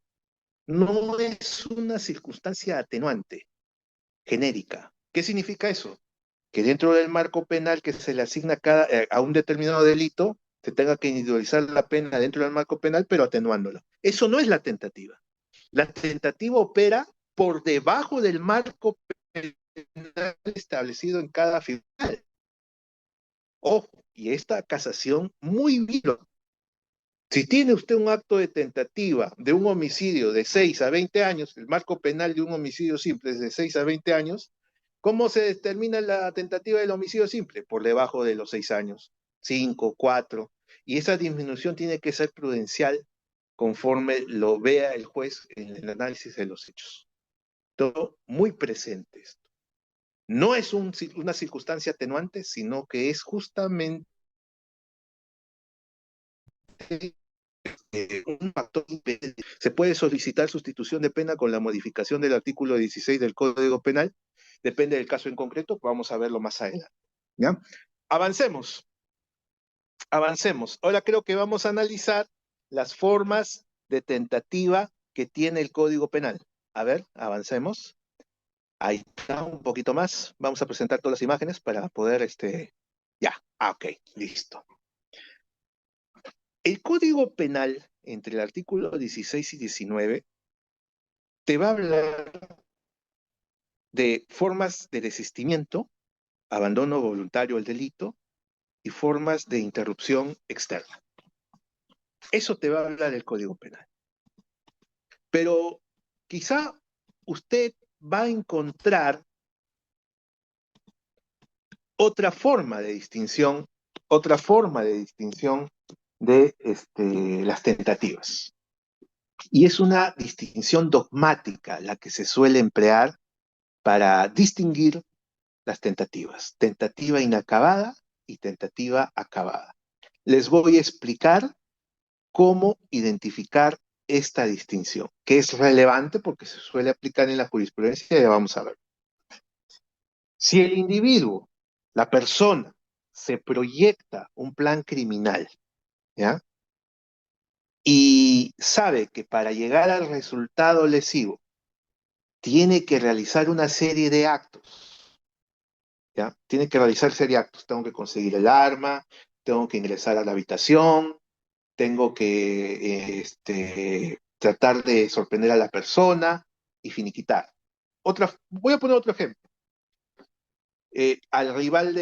no es una circunstancia atenuante, genérica. ¿Qué significa eso? Que dentro del marco penal que se le asigna a un determinado delito, se tenga que individualizar la pena dentro del marco penal, pero atenuándola. Eso no es la tentativa. La tentativa opera por debajo del marco penal establecido en cada final. Ojo, y esta casación muy bien. Si tiene usted un acto de tentativa de un homicidio de 6 a 20 años, el marco penal de un homicidio simple es de 6 a 20 años, ¿cómo se determina la tentativa del homicidio simple? Por debajo de los 6 años, 5, 4, y esa disminución tiene que ser prudencial conforme lo vea el juez en el análisis de los hechos. Todo muy presente esto. No es una circunstancia atenuante, sino que es justamente un factor impedente. Se puede solicitar sustitución de pena con la modificación del artículo 16 del Código Penal. Depende del caso en concreto, vamos a verlo más adelante. ¿Ya? Avancemos. Avancemos. Ahora creo que vamos a analizar las formas de tentativa que tiene el Código Penal. A ver, avancemos. Ahí está, un poquito más. Vamos a presentar todas las imágenes para poder, ya, ok, listo. El Código Penal, entre el artículo 16 y 19, te va a hablar de formas de desistimiento, abandono voluntario del delito y formas de interrupción externa. Eso te va a hablar el Código Penal. Pero quizá usted va a encontrar otra forma de distinción de las tentativas. Y es una distinción dogmática la que se suele emplear para distinguir las tentativas. Tentativa inacabada y tentativa acabada. Les voy a explicar cómo identificar esta distinción, que es relevante porque se suele aplicar en la jurisprudencia y ya vamos a ver. Si el individuo, la persona, se proyecta un plan criminal, ¿ya? Y sabe que para llegar al resultado lesivo tiene que realizar una serie de actos, ¿ya? Tiene que realizar serie de actos. Tengo que conseguir el arma, tengo que ingresar a la habitación, tengo que tratar de sorprender a la persona y finiquitar. Voy a poner otro ejemplo. Al rival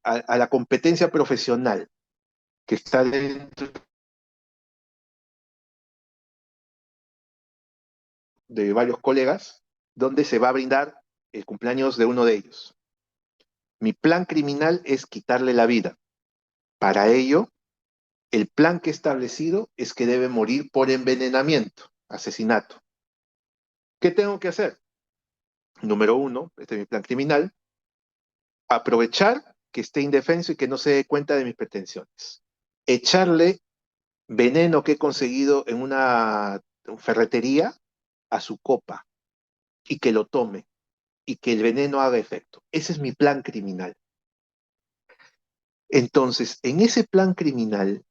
a la competencia profesional que está dentro de varios colegas, donde se va a brindar el cumpleaños de uno de ellos. Mi plan criminal es quitarle la vida. Para ello, el plan que he establecido es que debe morir por envenenamiento, asesinato. ¿Qué tengo que hacer? Número uno, este es mi plan criminal, aprovechar que esté indefenso y que no se dé cuenta de mis pretensiones. Echarle veneno que he conseguido en una ferretería a su copa y que lo tome y que el veneno haga efecto. Ese es mi plan criminal. Entonces, en ese plan criminal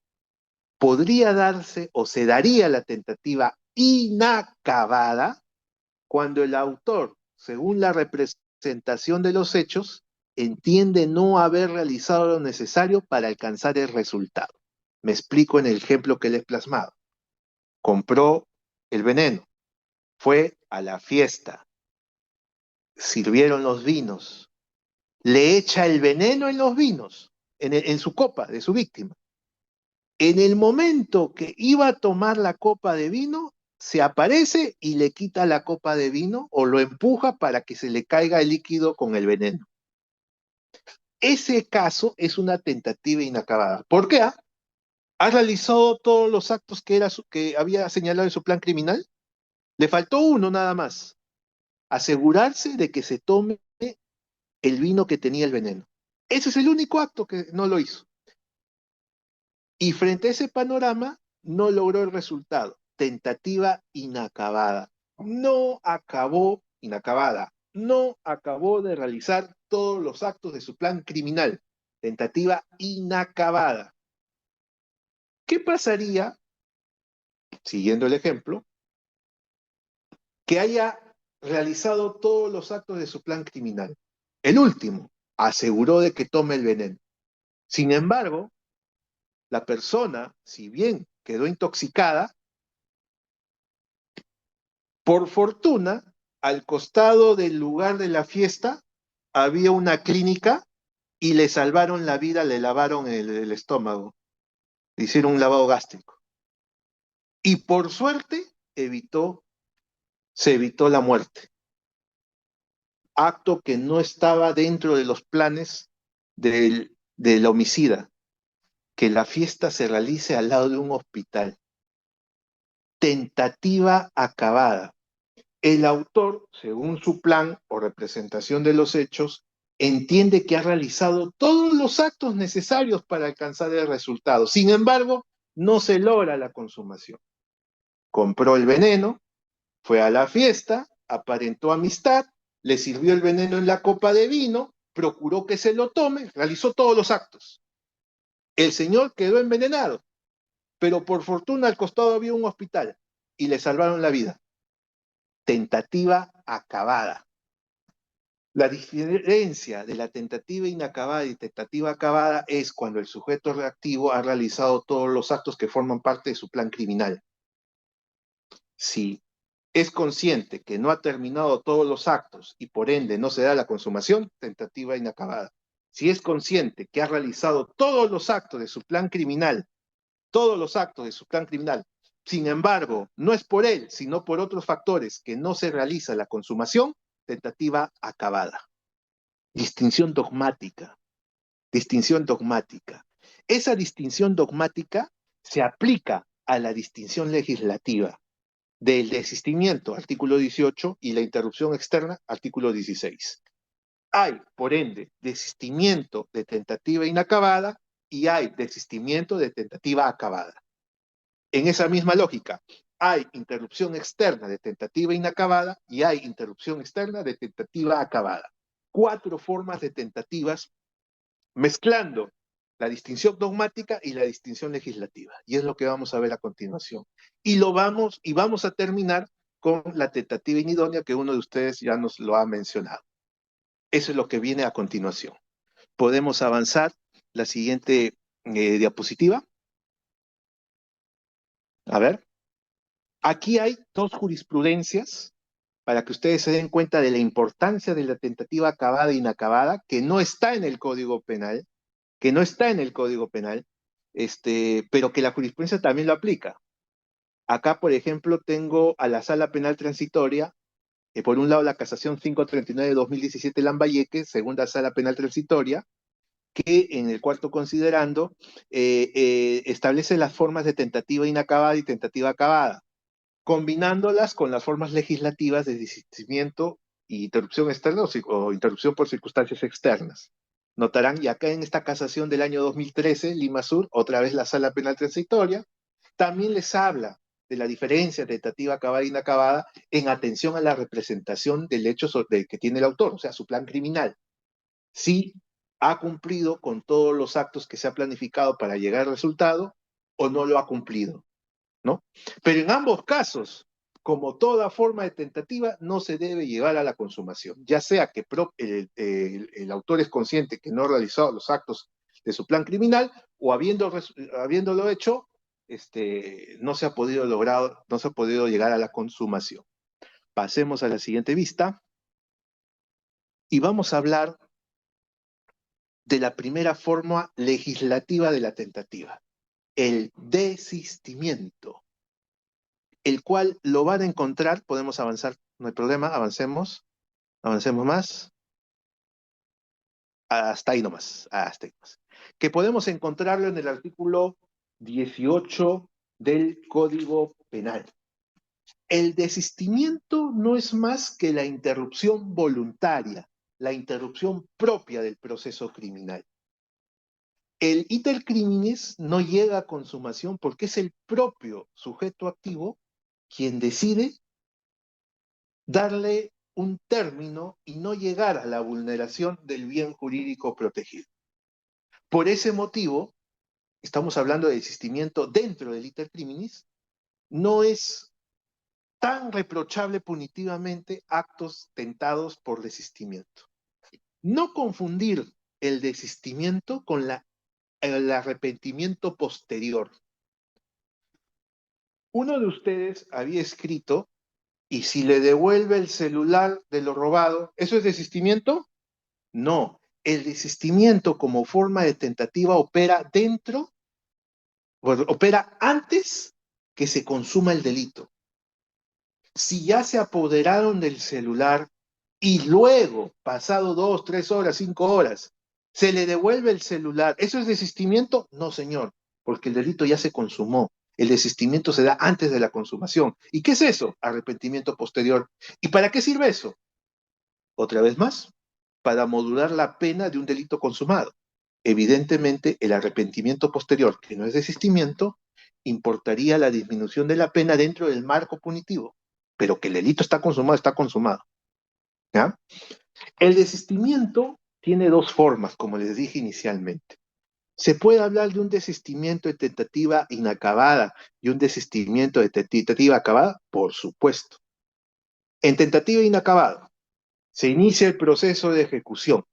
podría darse o se daría la tentativa inacabada cuando el autor, según la representación de los hechos, entiende no haber realizado lo necesario para alcanzar el resultado. Me explico en el ejemplo que le he plasmado. Compró el veneno, fue a la fiesta, sirvieron los vinos, le echa el veneno en los vinos, en su copa de su víctima. En el momento que iba a tomar la copa de vino, se aparece y le quita la copa de vino o lo empuja para que se le caiga el líquido con el veneno. Ese caso es una tentativa inacabada. ¿Por qué? ¿Ha realizado todos los actos que había señalado en su plan criminal? Le faltó uno nada más: asegurarse de que se tome el vino que tenía el veneno. Ese es el único acto que no lo hizo. Y frente a ese panorama, no logró el resultado. Tentativa inacabada. No acabó, inacabada, no acabó de realizar todos los actos de su plan criminal. Tentativa inacabada. ¿Qué pasaría, siguiendo el ejemplo, que haya realizado todos los actos de su plan criminal? El último, aseguró de que tome el veneno. Sin embargo, la persona, si bien quedó intoxicada, por fortuna, al costado del lugar de la fiesta había una clínica y le salvaron la vida, le lavaron el estómago, le hicieron un lavado gástrico. Y por suerte se evitó la muerte. Acto que no estaba dentro de los planes del homicida, que la fiesta se realice al lado de un hospital. Tentativa acabada. El autor, según su plan o representación de los hechos, entiende que ha realizado todos los actos necesarios para alcanzar el resultado. Sin embargo, no se logra la consumación. Compró el veneno, fue a la fiesta, aparentó amistad, le sirvió el veneno en la copa de vino, procuró que se lo tome, realizó todos los actos. El señor quedó envenenado, pero por fortuna al costado había un hospital y le salvaron la vida. Tentativa acabada. La diferencia de la tentativa inacabada y tentativa acabada es cuando el sujeto reactivo ha realizado todos los actos que forman parte de su plan criminal. Si es consciente que no ha terminado todos los actos y por ende no se da la consumación, tentativa inacabada. Si es consciente que ha realizado todos los actos de su plan criminal, sin embargo, no es por él, sino por otros factores que no se realiza la consumación, tentativa acabada. Distinción dogmática. Esa distinción dogmática se aplica a la distinción legislativa del desistimiento, artículo 18, y la interrupción externa, artículo 16. Hay, por ende, desistimiento de tentativa inacabada y hay desistimiento de tentativa acabada. En esa misma lógica, hay interrupción externa de tentativa inacabada y hay interrupción externa de tentativa acabada. 4 formas de tentativas mezclando la distinción dogmática y la distinción legislativa. Y es lo que vamos a ver a continuación. Y vamos a terminar con la tentativa inidónea que uno de ustedes ya nos lo ha mencionado. Eso es lo que viene a continuación. Podemos avanzar la siguiente diapositiva. A ver. Aquí hay 2 jurisprudencias para que ustedes se den cuenta de la importancia de la tentativa acabada e inacabada, que no está en el Código Penal, pero que la jurisprudencia también lo aplica. Acá, por ejemplo, tengo a la Sala Penal Transitoria, por un lado la Casación 539 de 2017 Lambayeque, segunda Sala Penal Transitoria, que en el cuarto considerando establece las formas de tentativa inacabada y tentativa acabada. combinándolas con las formas legislativas de desistimiento y interrupción externa o interrupción por circunstancias externas. Notarán, y acá en esta casación del año 2013, Lima Sur, otra vez la Sala Penal Transitoria, también les habla de la diferencia tentativa acabada e inacabada en atención a la representación del hecho que tiene el autor, o sea, su plan criminal. Si ha cumplido con todos los actos que se ha planificado para llegar al resultado o no lo ha cumplido, ¿no? Pero en ambos casos, como toda forma de tentativa, no se debe llevar a la consumación, ya sea que el autor es consciente que no ha realizado los actos de su plan criminal o habiéndolo hecho, no se ha podido lograr, no se ha podido llegar a la consumación. Pasemos a la siguiente vista y vamos a hablar de la primera forma legislativa de la tentativa, el desistimiento, el cual lo van a encontrar, podemos avanzar, no hay problema, avancemos más, hasta ahí nomás, que podemos encontrarlo en el artículo 18 del Código Penal. El desistimiento no es más que la interrupción voluntaria, la interrupción propia del proceso criminal. El iter criminis no llega a consumación porque es el propio sujeto activo quien decide darle un término y no llegar a la vulneración del bien jurídico protegido. Por ese motivo, estamos hablando de desistimiento dentro del iter criminis, no es tan reprochable punitivamente actos tentados por desistimiento. No confundir el desistimiento con el arrepentimiento posterior. Uno de ustedes había escrito, ¿y si le devuelve el celular de lo robado, eso es desistimiento? No, el desistimiento como forma de tentativa opera antes que se consuma el delito. Si ya se apoderaron del celular y luego, pasado 2, 3 horas, 5 horas, se le devuelve el celular, ¿eso es desistimiento? No, señor, porque el delito ya se consumó. El desistimiento se da antes de la consumación. ¿Y qué es eso? Arrepentimiento posterior. ¿Y para qué sirve eso? Otra vez más, para modular la pena de un delito consumado. Evidentemente, el arrepentimiento posterior, que no es desistimiento, importaría la disminución de la pena dentro del marco punitivo, pero que el delito está consumado, está consumado. ¿Ya? El desistimiento tiene dos formas, como les dije inicialmente. ¿Se puede hablar de un desistimiento de tentativa inacabada y un desistimiento de tentativa acabada? Por supuesto. En tentativa inacabada, se inicia el proceso de ejecución.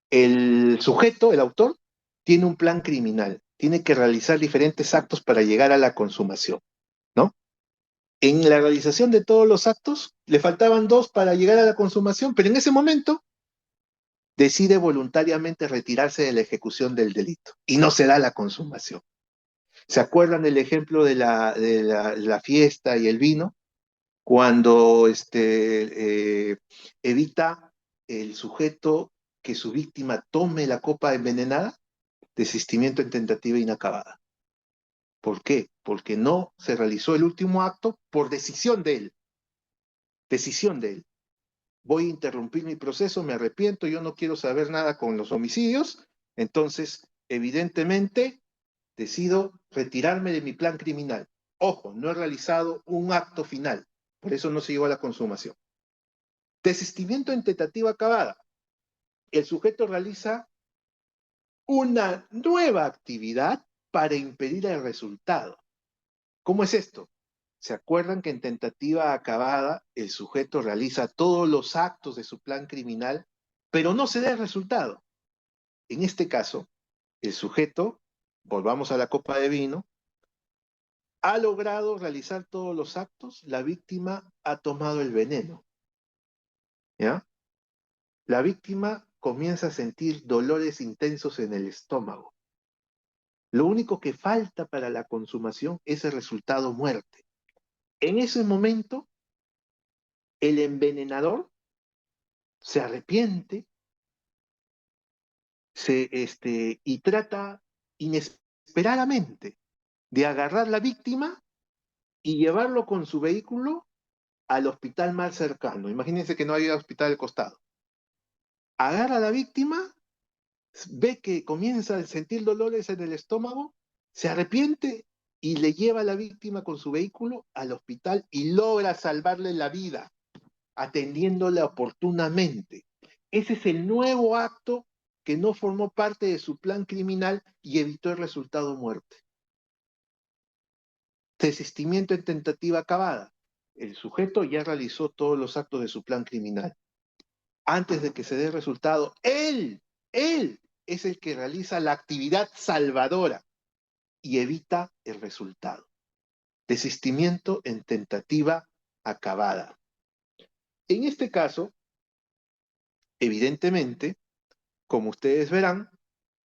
El sujeto, el autor, tiene un plan criminal, tiene que realizar diferentes actos para llegar a la consumación, ¿no? En la realización de todos los actos, le faltaban 2 para llegar a la consumación, pero en ese momento decide voluntariamente retirarse de la ejecución del delito y no se da la consumación. ¿Se acuerdan del ejemplo de la fiesta y el vino? Cuando evita el sujeto que su víctima tome la copa envenenada, desistimiento en tentativa inacabada. ¿Por qué? Porque no se realizó el último acto por decisión de él. Decisión de él. Voy a interrumpir mi proceso, me arrepiento, yo no quiero saber nada con los homicidios, entonces, evidentemente, decido retirarme de mi plan criminal. Ojo, no he realizado un acto final, por eso no se llegó a la consumación. Desistimiento en tentativa acabada. El sujeto realiza una nueva actividad para impedir el resultado. ¿Cómo es esto? ¿Se acuerdan que en tentativa acabada el sujeto realiza todos los actos de su plan criminal, pero no se da el resultado? En este caso, el sujeto, volvamos a la copa de vino, ha logrado realizar todos los actos, la víctima ha tomado el veneno. ¿Ya? La víctima comienza a sentir dolores intensos en el estómago. Lo único que falta para la consumación es el resultado muerte. En ese momento, el envenenador se arrepiente y trata inesperadamente de agarrar la víctima y llevarlo con su vehículo al hospital más cercano. Imagínense que no hay hospital al costado. Agarra a la víctima, ve que comienza a sentir dolores en el estómago, se arrepiente y le lleva a la víctima con su vehículo al hospital y logra salvarle la vida, atendiéndola oportunamente. Ese es el nuevo acto que no formó parte de su plan criminal y evitó el resultado muerte. Desistimiento en tentativa acabada. El sujeto ya realizó todos los actos de su plan criminal. Antes de que se dé el resultado, él es el que realiza la actividad salvadora y evita el resultado. Desistimiento en tentativa acabada. En este caso, evidentemente, como ustedes verán,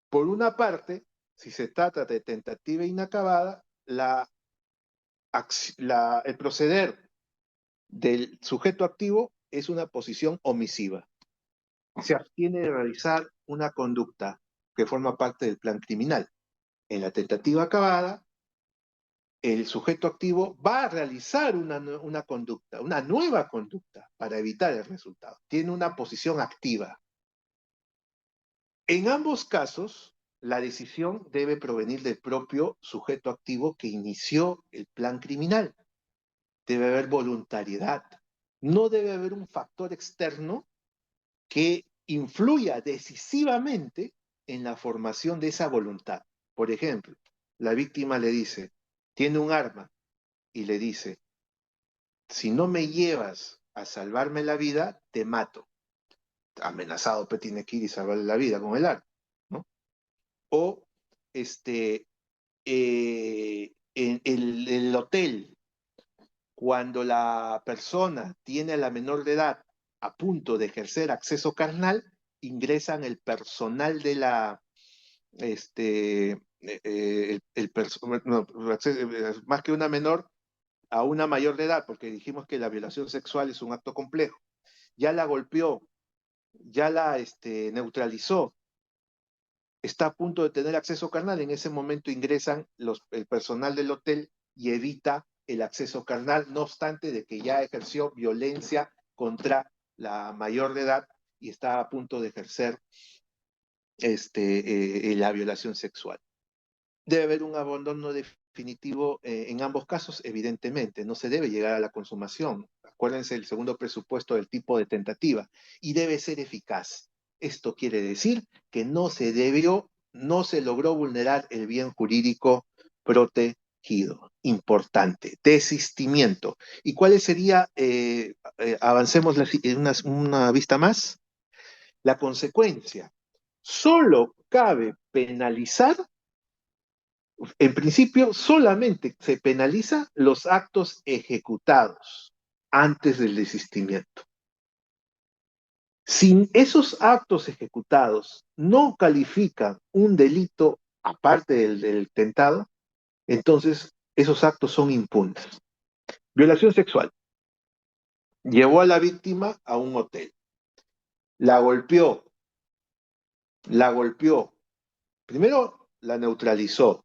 por una parte, si se trata de tentativa inacabada, el proceder del sujeto activo es una posición omisiva. Se abstiene de realizar una conducta que forma parte del plan criminal. En la tentativa acabada, el sujeto activo va a realizar una conducta, una nueva conducta para evitar el resultado. Tiene una posición activa. En ambos casos, la decisión debe provenir del propio sujeto activo que inició el plan criminal. Debe haber voluntariedad. No debe haber un factor externo que influya decisivamente en la formación de esa voluntad. Por ejemplo, la víctima le dice, tiene un arma, y le dice, si no me llevas a salvarme la vida, te mato. Amenazado, pues tiene que ir y salvarle la vida con el arma, ¿no? O en el hotel, cuando la persona tiene a la menor de edad a punto de ejercer acceso carnal, ingresan el personal de la, no, más que una menor, a una mayor de edad, porque dijimos que la violación sexual es un acto complejo. Ya la golpeó, ya la neutralizó, está a punto de tener acceso carnal, en ese momento ingresan el personal del hotel y evita el acceso carnal, no obstante de que ya ejerció violencia contra la mayor de edad y está a punto de ejercer la violación sexual. Debe haber un abandono definitivo en ambos casos, evidentemente, no se debe llegar a la consumación. Acuérdense el segundo presupuesto del tipo de tentativa, y debe ser eficaz. Esto quiere decir que no se logró vulnerar el bien jurídico protegido. Importante, desistimiento. ¿Y cuál sería, avancemos una vista más? La consecuencia. Solo cabe penalizar, en principio, solamente se penaliza los actos ejecutados antes del desistimiento. Si esos actos ejecutados no califican un delito aparte del tentado, entonces esos actos son impunes. Violación sexual. Llevó a la víctima a un hotel. La golpeó. Primero la neutralizó.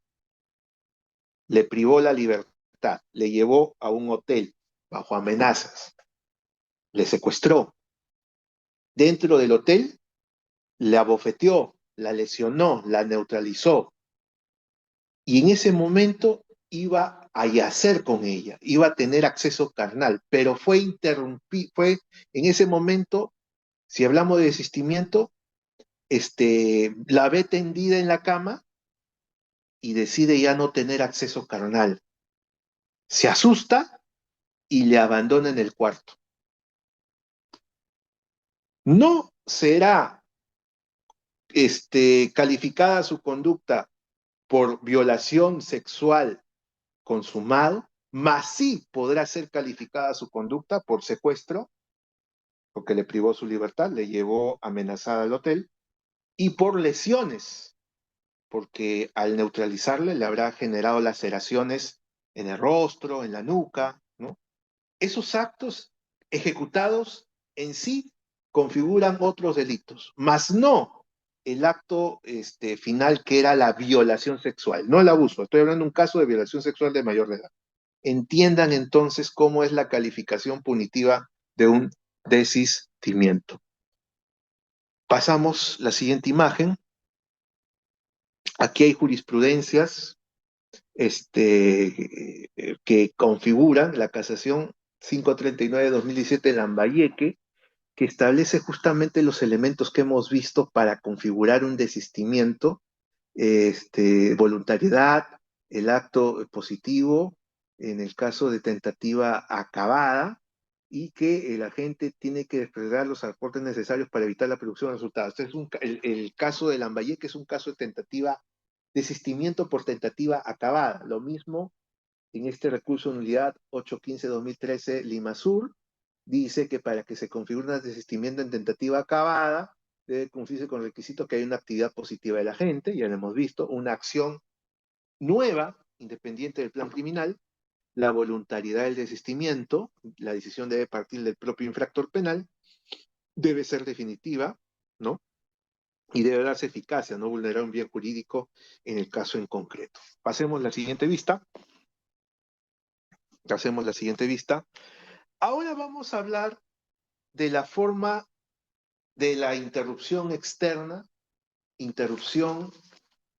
Le privó la libertad. Le llevó a un hotel bajo amenazas. Le secuestró. Dentro del hotel, la abofeteó, la lesionó, la neutralizó. Y en ese momento iba a yacer con ella, iba a tener acceso carnal, pero fue interrumpido, fue en ese momento, si hablamos de desistimiento, la ve tendida en la cama y decide ya no tener acceso carnal. Se asusta y le abandona en el cuarto. No será calificada su conducta por violación sexual consumado, mas sí podrá ser calificada su conducta por secuestro, porque le privó su libertad, le llevó amenazada al hotel, y por lesiones, porque al neutralizarle le habrá generado laceraciones en el rostro, en la nuca, ¿no? Esos actos ejecutados en sí configuran otros delitos, mas no el acto final que era la violación sexual, no el abuso. Estoy hablando de un caso de violación sexual de mayor de edad. Entiendan entonces cómo es la calificación punitiva de un desistimiento. Pasamos la siguiente imagen. Aquí hay jurisprudencias que configuran la casación 539-2017 Lambayeque, que establece justamente los elementos que hemos visto para configurar un desistimiento, voluntariedad, el acto positivo, en el caso de tentativa acabada, y que el agente tiene que desplegar los aportes necesarios para evitar la producción de resultados. Este es el caso de Lambayeque es un caso de tentativa, desistimiento por tentativa acabada. Lo mismo en este recurso de nulidad 815-2013 Lima Sur, dice que para que se configure un desistimiento en tentativa acabada, debe cumplirse con el requisito que hay una actividad positiva del agente, ya lo hemos visto, una acción nueva, independiente del plan criminal, la voluntariedad del desistimiento, la decisión debe partir del propio infractor penal, debe ser definitiva, ¿no? Y debe darse eficacia, no vulnerar un bien jurídico en el caso en concreto. Pasemos la siguiente vista. Hacemos la siguiente vista. Ahora vamos a hablar de la forma de la interrupción externa, interrupción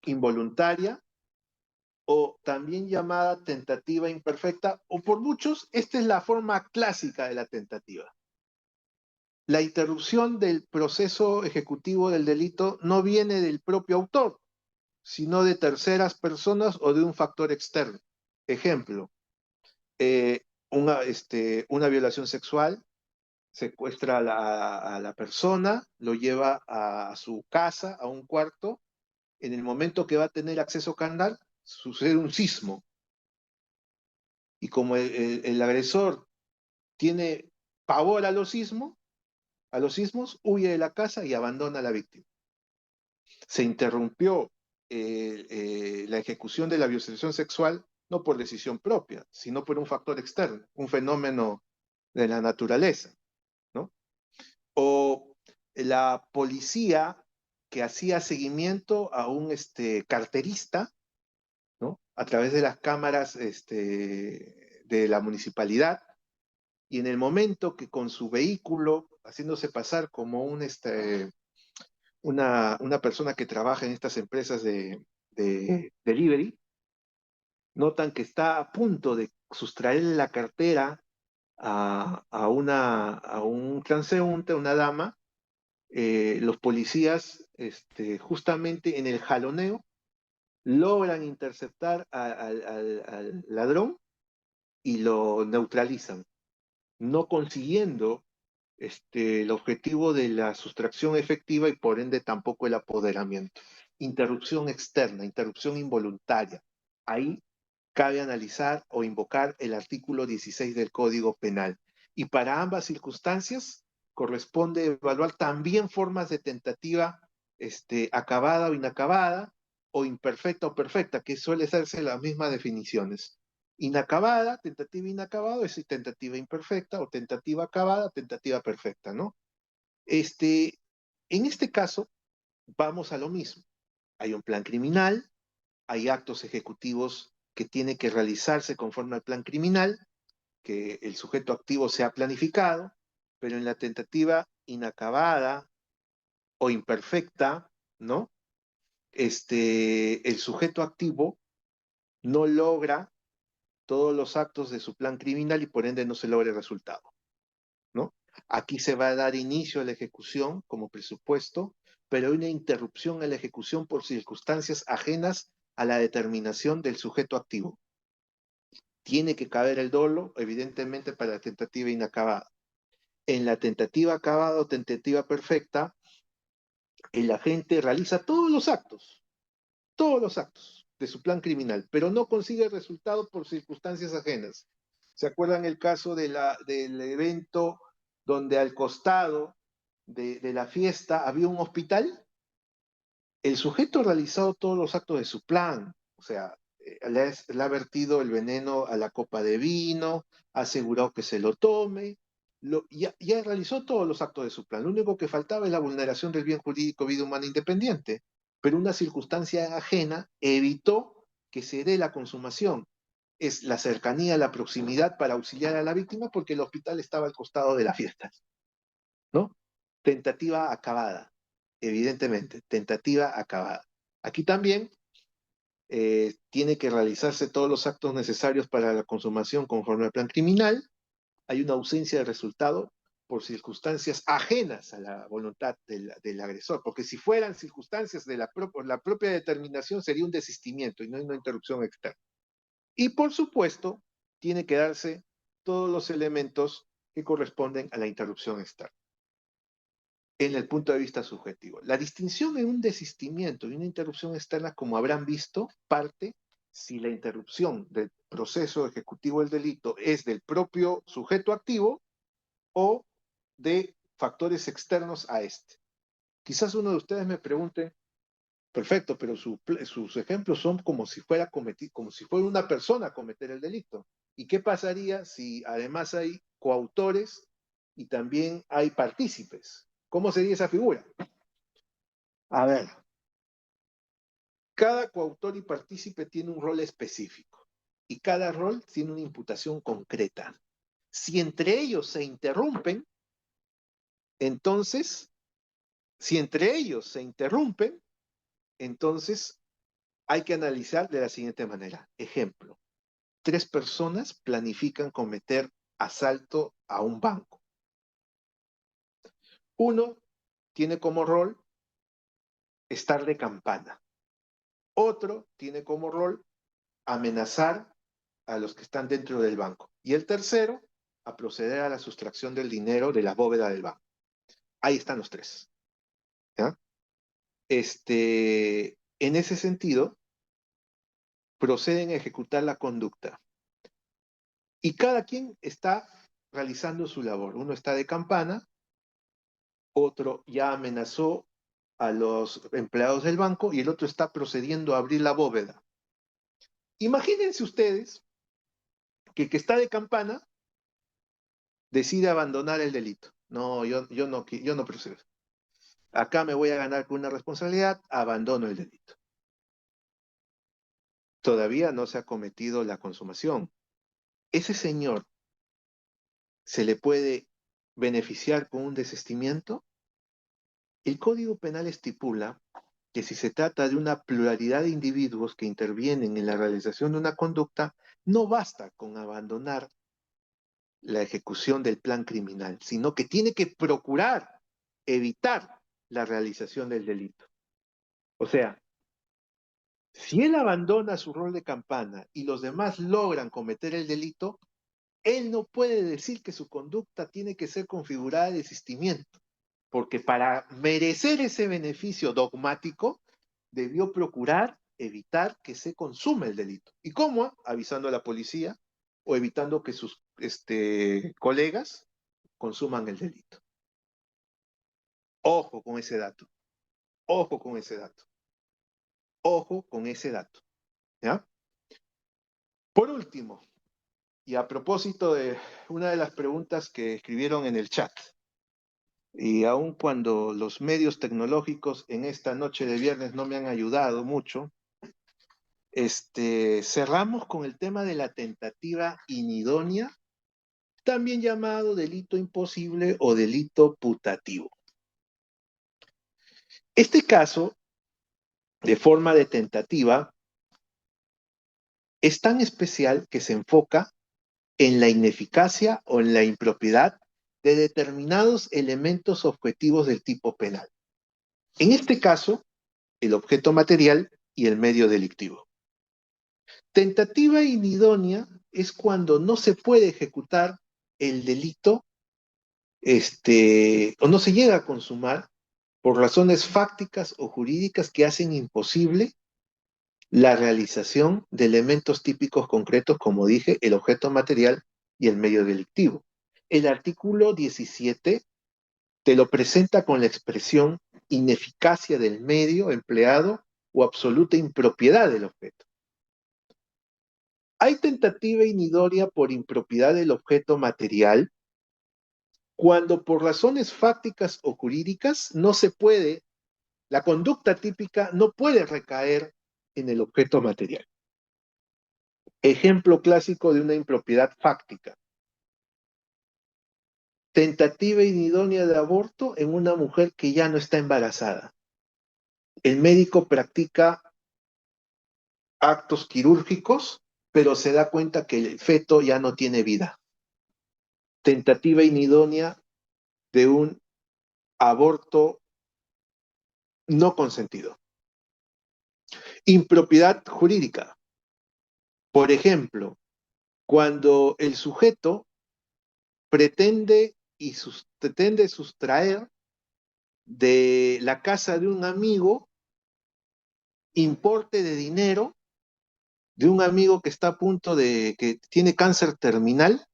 involuntaria o también llamada tentativa imperfecta, o por muchos, esta es la forma clásica de la tentativa. La interrupción del proceso ejecutivo del delito no viene del propio autor, sino de terceras personas o de un factor externo. Ejemplo, una violación sexual, secuestra a la persona, lo lleva a su casa, a un cuarto. En el momento que va a tener acceso carnal, sucede un sismo. Y como el agresor tiene pavor a los sismos, huye de la casa y abandona a la víctima. Se interrumpió la ejecución de la violación sexual no por decisión propia, sino por un factor externo, un fenómeno de la naturaleza, ¿no? O la policía que hacía seguimiento a un carterista, ¿no? A través de las cámaras de la municipalidad, y en el momento que con su vehículo, haciéndose pasar como una persona que trabaja en estas empresas de delivery, notan que está a punto de sustraerle la cartera a un transeúnte, a una dama. Los policías, justamente en el jaloneo, logran interceptar al ladrón y lo neutralizan, no consiguiendo el objetivo de la sustracción efectiva y por ende tampoco el apoderamiento. Interrupción externa, interrupción involuntaria. Ahí cabe analizar o invocar el artículo 16 del Código Penal. Y para ambas circunstancias corresponde evaluar también formas de tentativa acabada o inacabada, o imperfecta o perfecta, que suele serse las mismas definiciones. Inacabada, tentativa inacabada, es tentativa imperfecta, o tentativa acabada, tentativa perfecta, ¿no? En este caso, vamos a lo mismo. Hay un plan criminal, hay actos ejecutivos que tienen que realizarse conforme al plan criminal, que el sujeto activo sea planificado, pero en la tentativa inacabada o imperfecta, ¿no? El sujeto activo no logra todos los actos de su plan criminal y por ende no se logra el resultado, ¿no? Aquí se va a dar inicio a la ejecución como presupuesto, pero hay una interrupción a la ejecución por circunstancias ajenas a la determinación del sujeto activo. Tiene que caber el dolo, evidentemente, para la tentativa inacabada. En la tentativa acabada o tentativa perfecta, el agente realiza todos los actos de su plan criminal, pero no consigue el resultado por circunstancias ajenas. ¿Se acuerdan el caso del evento donde al costado de la fiesta había un hospital? El sujeto ha realizado todos los actos de su plan, o sea, le ha vertido el veneno a la copa de vino, ha asegurado que se lo tome, ya realizó todos los actos de su plan. Lo único que faltaba es la vulneración del bien jurídico vida humana independiente, pero una circunstancia ajena evitó que se dé la consumación. es la cercanía, la proximidad para auxiliar a la víctima porque el hospital estaba al costado de la fiesta, ¿no? Tentativa acabada, evidentemente, tentativa acabada. Aquí también tiene que realizarse todos los actos necesarios para la consumación conforme al plan criminal. Hay una ausencia de resultado por circunstancias ajenas a la voluntad del agresor, porque si fueran circunstancias de la propia determinación sería un desistimiento y no una interrupción externa. Y por supuesto, tiene que darse todos los elementos que corresponden a la interrupción externa en el punto de vista subjetivo. La distinción en un desistimiento y una interrupción externa, como habrán visto, parte si la interrupción del proceso ejecutivo del delito es del propio sujeto activo o de factores externos a este. Quizás uno de ustedes me pregunte, perfecto, pero sus ejemplos son como si fuera una persona a cometer el delito. ¿Y qué pasaría si además hay coautores y también hay partícipes? ¿Cómo sería esa figura? A ver, cada coautor y partícipe tiene un rol específico y cada rol tiene una imputación concreta. Si entre ellos se interrumpen, entonces, hay que analizar de la siguiente manera. Ejemplo, 3 personas planifican cometer asalto a un banco. Uno tiene como rol estar de campana. Otro tiene como rol amenazar a los que están dentro del banco. Y el tercero, a proceder a la sustracción del dinero de la bóveda del banco. Ahí están los 3. ¿Ya? En ese sentido, proceden a ejecutar la conducta. Y cada quien está realizando su labor. Uno está de campana, otro ya amenazó a los empleados del banco y el otro está procediendo a abrir la bóveda. Imagínense ustedes que el que está de campana decide abandonar el delito. No, yo no procedo. Acá me voy a ganar con una responsabilidad, abandono el delito. Todavía no se ha cometido la consumación. Ese señor se le puede beneficiar con un desistimiento. El Código Penal estipula que si se trata de una pluralidad de individuos que intervienen en la realización de una conducta, no basta con abandonar la ejecución del plan criminal, sino que tiene que procurar evitar la realización del delito. O sea, si él abandona su rol de campana y los demás logran cometer el delito, él no puede decir que su conducta tiene que ser configurada de desistimiento, porque para merecer ese beneficio dogmático, debió procurar evitar que se consuma el delito. ¿Y cómo? Avisando a la policía o evitando que sus colegas consuman el delito. Ojo con ese dato. Ojo con ese dato. Ojo con ese dato. ¿Ya? Por último, y a propósito de una de las preguntas que escribieron en el chat, y aun cuando los medios tecnológicos en esta noche de viernes no me han ayudado mucho, cerramos con el tema de la tentativa inidónea, también llamado delito imposible o delito putativo. Este caso, de forma de tentativa, es tan especial que se enfoca en la ineficacia o en la impropiedad de determinados elementos objetivos del tipo penal. En este caso, el objeto material y el medio delictivo. Tentativa inidónea es cuando no se puede ejecutar el delito, o no se llega a consumar por razones fácticas o jurídicas que hacen imposible la realización de elementos típicos concretos, como dije, el objeto material y el medio delictivo. El artículo 17 te lo presenta con la expresión ineficacia del medio empleado o absoluta impropiedad del objeto. Hay tentativa inidoria por impropiedad del objeto material cuando por razones fácticas o jurídicas no se puede, la conducta típica no puede recaer en el objeto material. Ejemplo clásico de una impropiedad fáctica. Tentativa inidónea de aborto en una mujer que ya no está embarazada. El médico practica actos quirúrgicos, pero se da cuenta que el feto ya no tiene vida. Tentativa inidónea de un aborto no consentido. Impropiedad jurídica. Por ejemplo, cuando el sujeto pretende sustraer de la casa de un amigo importe de dinero de un amigo que está a punto que tiene cáncer terminal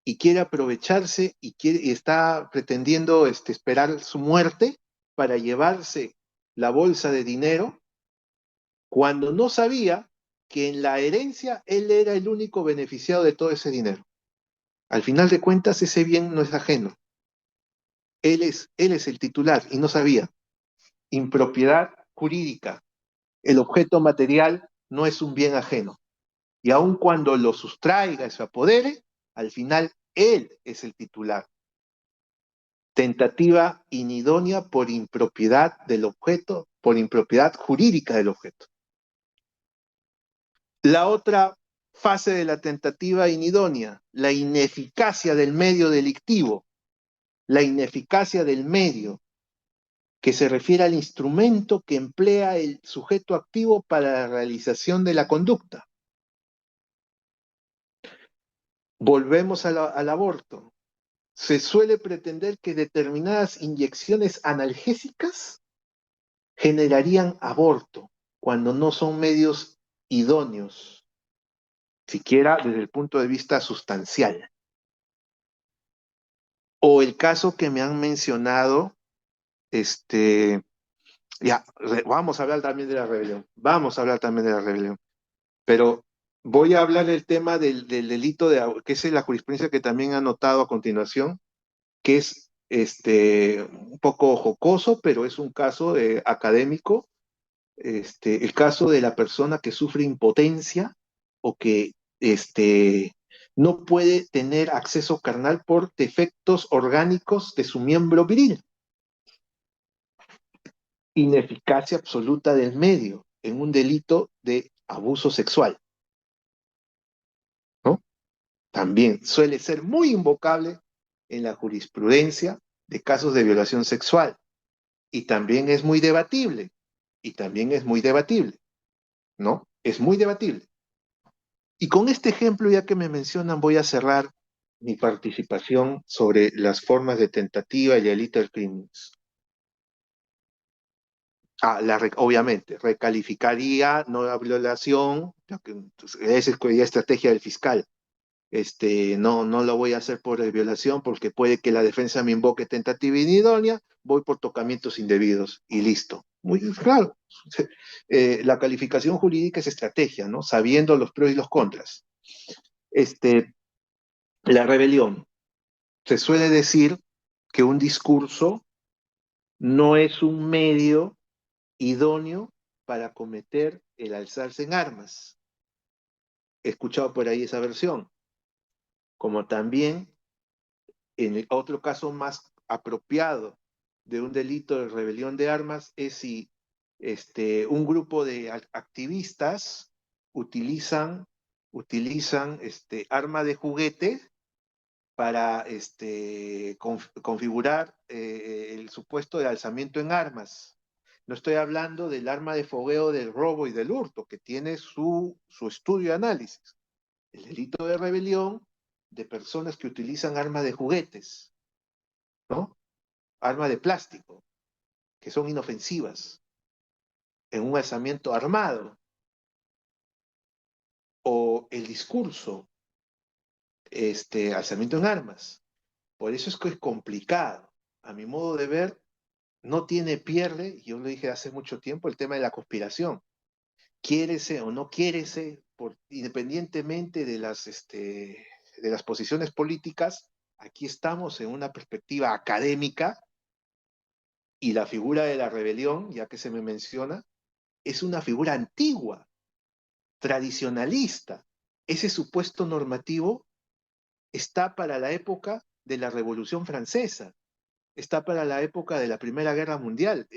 y quiere aprovecharse y está pretendiendo esperar su muerte para llevarse la bolsa de dinero, cuando no sabía que en la herencia él era el único beneficiado de todo ese dinero. Al final de cuentas, ese bien no es ajeno. Él es el titular y no sabía. Impropiedad jurídica. El objeto material no es un bien ajeno. Y aun cuando lo sustraiga y se apodere, al final él es el titular. Tentativa inidónea por impropiedad del objeto, por impropiedad jurídica del objeto. La otra fase de la tentativa inidónea, la ineficacia del medio delictivo, la ineficacia del medio, que se refiere al instrumento que emplea el sujeto activo para la realización de la conducta. Volvemos al aborto. Se suele pretender que determinadas inyecciones analgésicas generarían aborto, cuando no son medios idóneos, siquiera desde el punto de vista sustancial. O el caso que me han mencionado, vamos a hablar también de la rebelión, pero voy a hablar del tema del delito que es la jurisprudencia que también he anotado a continuación, que es un poco jocoso, pero es un caso académico, el caso de la persona que sufre impotencia o que no puede tener acceso carnal por defectos orgánicos de su miembro viril. Ineficacia absoluta del medio en un delito de abuso sexual, ¿no? También suele ser muy invocable en la jurisprudencia de casos de violación sexual y también es muy debatible, ¿no? Es muy debatible. Y con este ejemplo, ya que me mencionan, voy a cerrar mi participación sobre las formas de tentativa y delito del crimen. Obviamente, recalificaría nueva violación, esa es la estrategia del fiscal. No lo voy a hacer por violación porque puede que la defensa me invoque tentativa inidónea, voy por tocamientos indebidos y listo. Muy claro. La calificación jurídica es estrategia, ¿no? Sabiendo los pros y los contras. La rebelión. Se suele decir que un discurso no es un medio idóneo para cometer el alzarse en armas. He escuchado por ahí esa versión. Como también en el otro caso más apropiado de un delito de rebelión de armas es si un grupo de activistas utilizan arma de juguete para configurar el supuesto de alzamiento en armas. No estoy hablando del arma de fogueo del robo y del hurto, que tiene su estudio y análisis. El delito de rebelión de personas que utilizan armas de juguetes, ¿no? Armas de plástico, que son inofensivas, en un alzamiento armado. O el discurso, alzamiento en armas. Por eso es que es complicado. A mi modo de ver, no tiene pierde, yo lo dije hace mucho tiempo, el tema de la conspiración. Quiérese o no quiérese, independientemente de las posiciones políticas, aquí estamos en una perspectiva académica y la figura de la rebelión, ya que se me menciona, es una figura antigua, tradicionalista, ese supuesto normativo está para la época de la Revolución Francesa, está para la época de la Primera Guerra Mundial.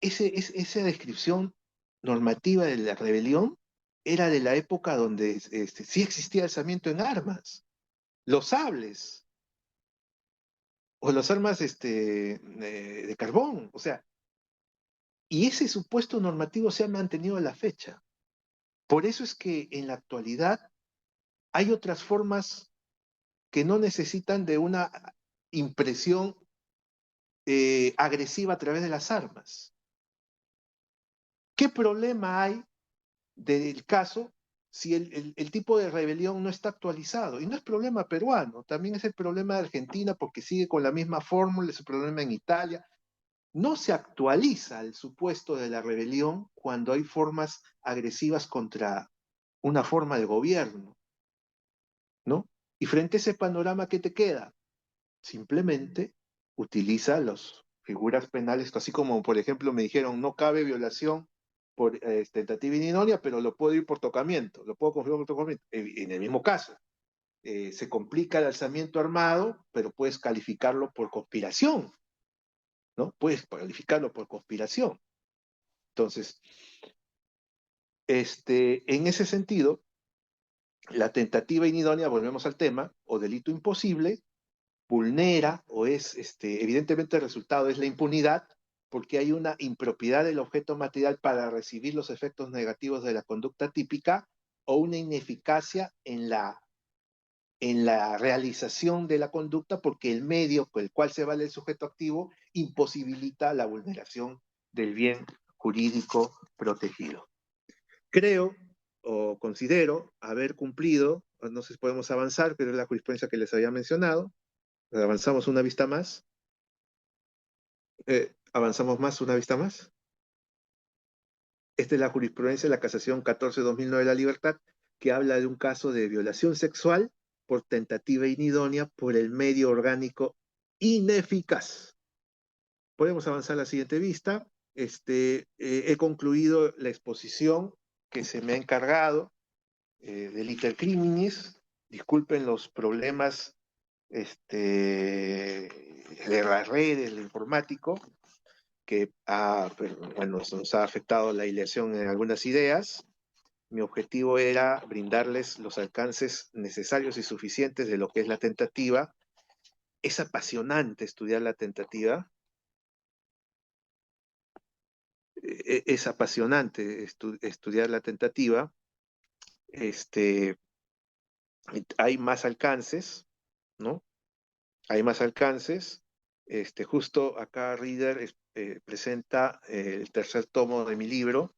Esa descripción normativa de la rebelión era de la época donde sí existía alzamiento en armas, los sables o las armas de carbón, o sea, y ese supuesto normativo se ha mantenido a la fecha. Por eso es que en la actualidad hay otras formas que no necesitan de una impresión agresiva a través de las armas. ¿Qué problema hay del caso si el tipo de rebelión no está actualizado? Y no es problema peruano, también es el problema de Argentina porque sigue con la misma fórmula, es el problema en Italia. No se actualiza el supuesto de la rebelión cuando hay formas agresivas contra una forma de gobierno, ¿no? Y frente a ese panorama, ¿qué te queda? Simplemente utiliza las figuras penales, así como, por ejemplo, me dijeron, no cabe violación por tentativa inidónea, pero lo puedo ir por tocamiento, lo puedo confirmar por tocamiento. En el mismo caso, se complica el alzamiento armado, pero puedes calificarlo por conspiración, ¿no? Puedes calificarlo por conspiración. Entonces, en ese sentido, la tentativa inidónea, volvemos al tema, o delito imposible, vulnera o es, evidentemente el resultado es la impunidad porque hay una impropiedad del objeto material para recibir los efectos negativos de la conducta típica o una ineficacia en la realización de la conducta porque el medio con el cual se vale el sujeto activo imposibilita la vulneración del bien jurídico protegido. Creo o considero haber cumplido, no sé si podemos avanzar, pero es la jurisprudencia que les había mencionado. Avanzamos una vista más. Avanzamos más una vista más. Esta es la jurisprudencia de la Casación 14-2009 de la Libertad, que habla de un caso de violación sexual por tentativa inidónea por el medio orgánico ineficaz. Podemos avanzar a la siguiente vista. He concluido la exposición que se me ha encargado del iter criminis. Disculpen los problemas de las redes, el informático, que bueno, nos ha afectado la hilación en algunas ideas. Mi objetivo era brindarles los alcances necesarios y suficientes de lo que es la tentativa. Es apasionante estudiar la tentativa. Es apasionante estudiar la tentativa. Hay más alcances, ¿no? Hay más alcances. Justo acá Reader presenta el tercer tomo de mi libro.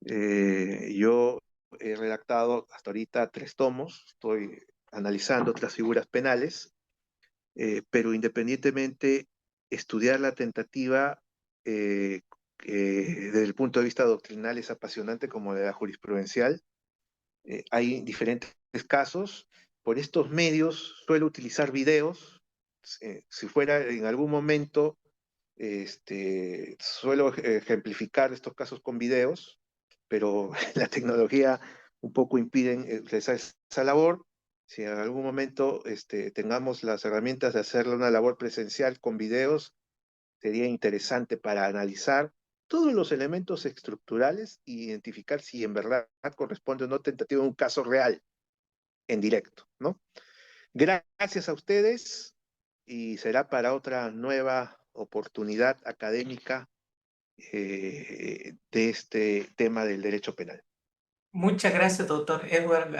Yo he redactado hasta ahorita 3 tomos, estoy analizando otras figuras penales, pero independientemente, estudiar la tentativa desde el punto de vista doctrinal es apasionante como de la jurisprudencial. Hay diferentes casos. Por estos medios suelo utilizar videos. Si fuera en algún momento, suelo ejemplificar estos casos con videos, pero la tecnología un poco impide realizar esa labor. Si en algún momento tengamos las herramientas de hacer una labor presencial con videos, sería interesante para analizar todos los elementos estructurales e identificar si en verdad corresponde o no tentativa a un caso real, en directo, ¿no? Gracias a ustedes y será para otra nueva oportunidad académica de este tema del derecho penal. Muchas gracias, doctor Edward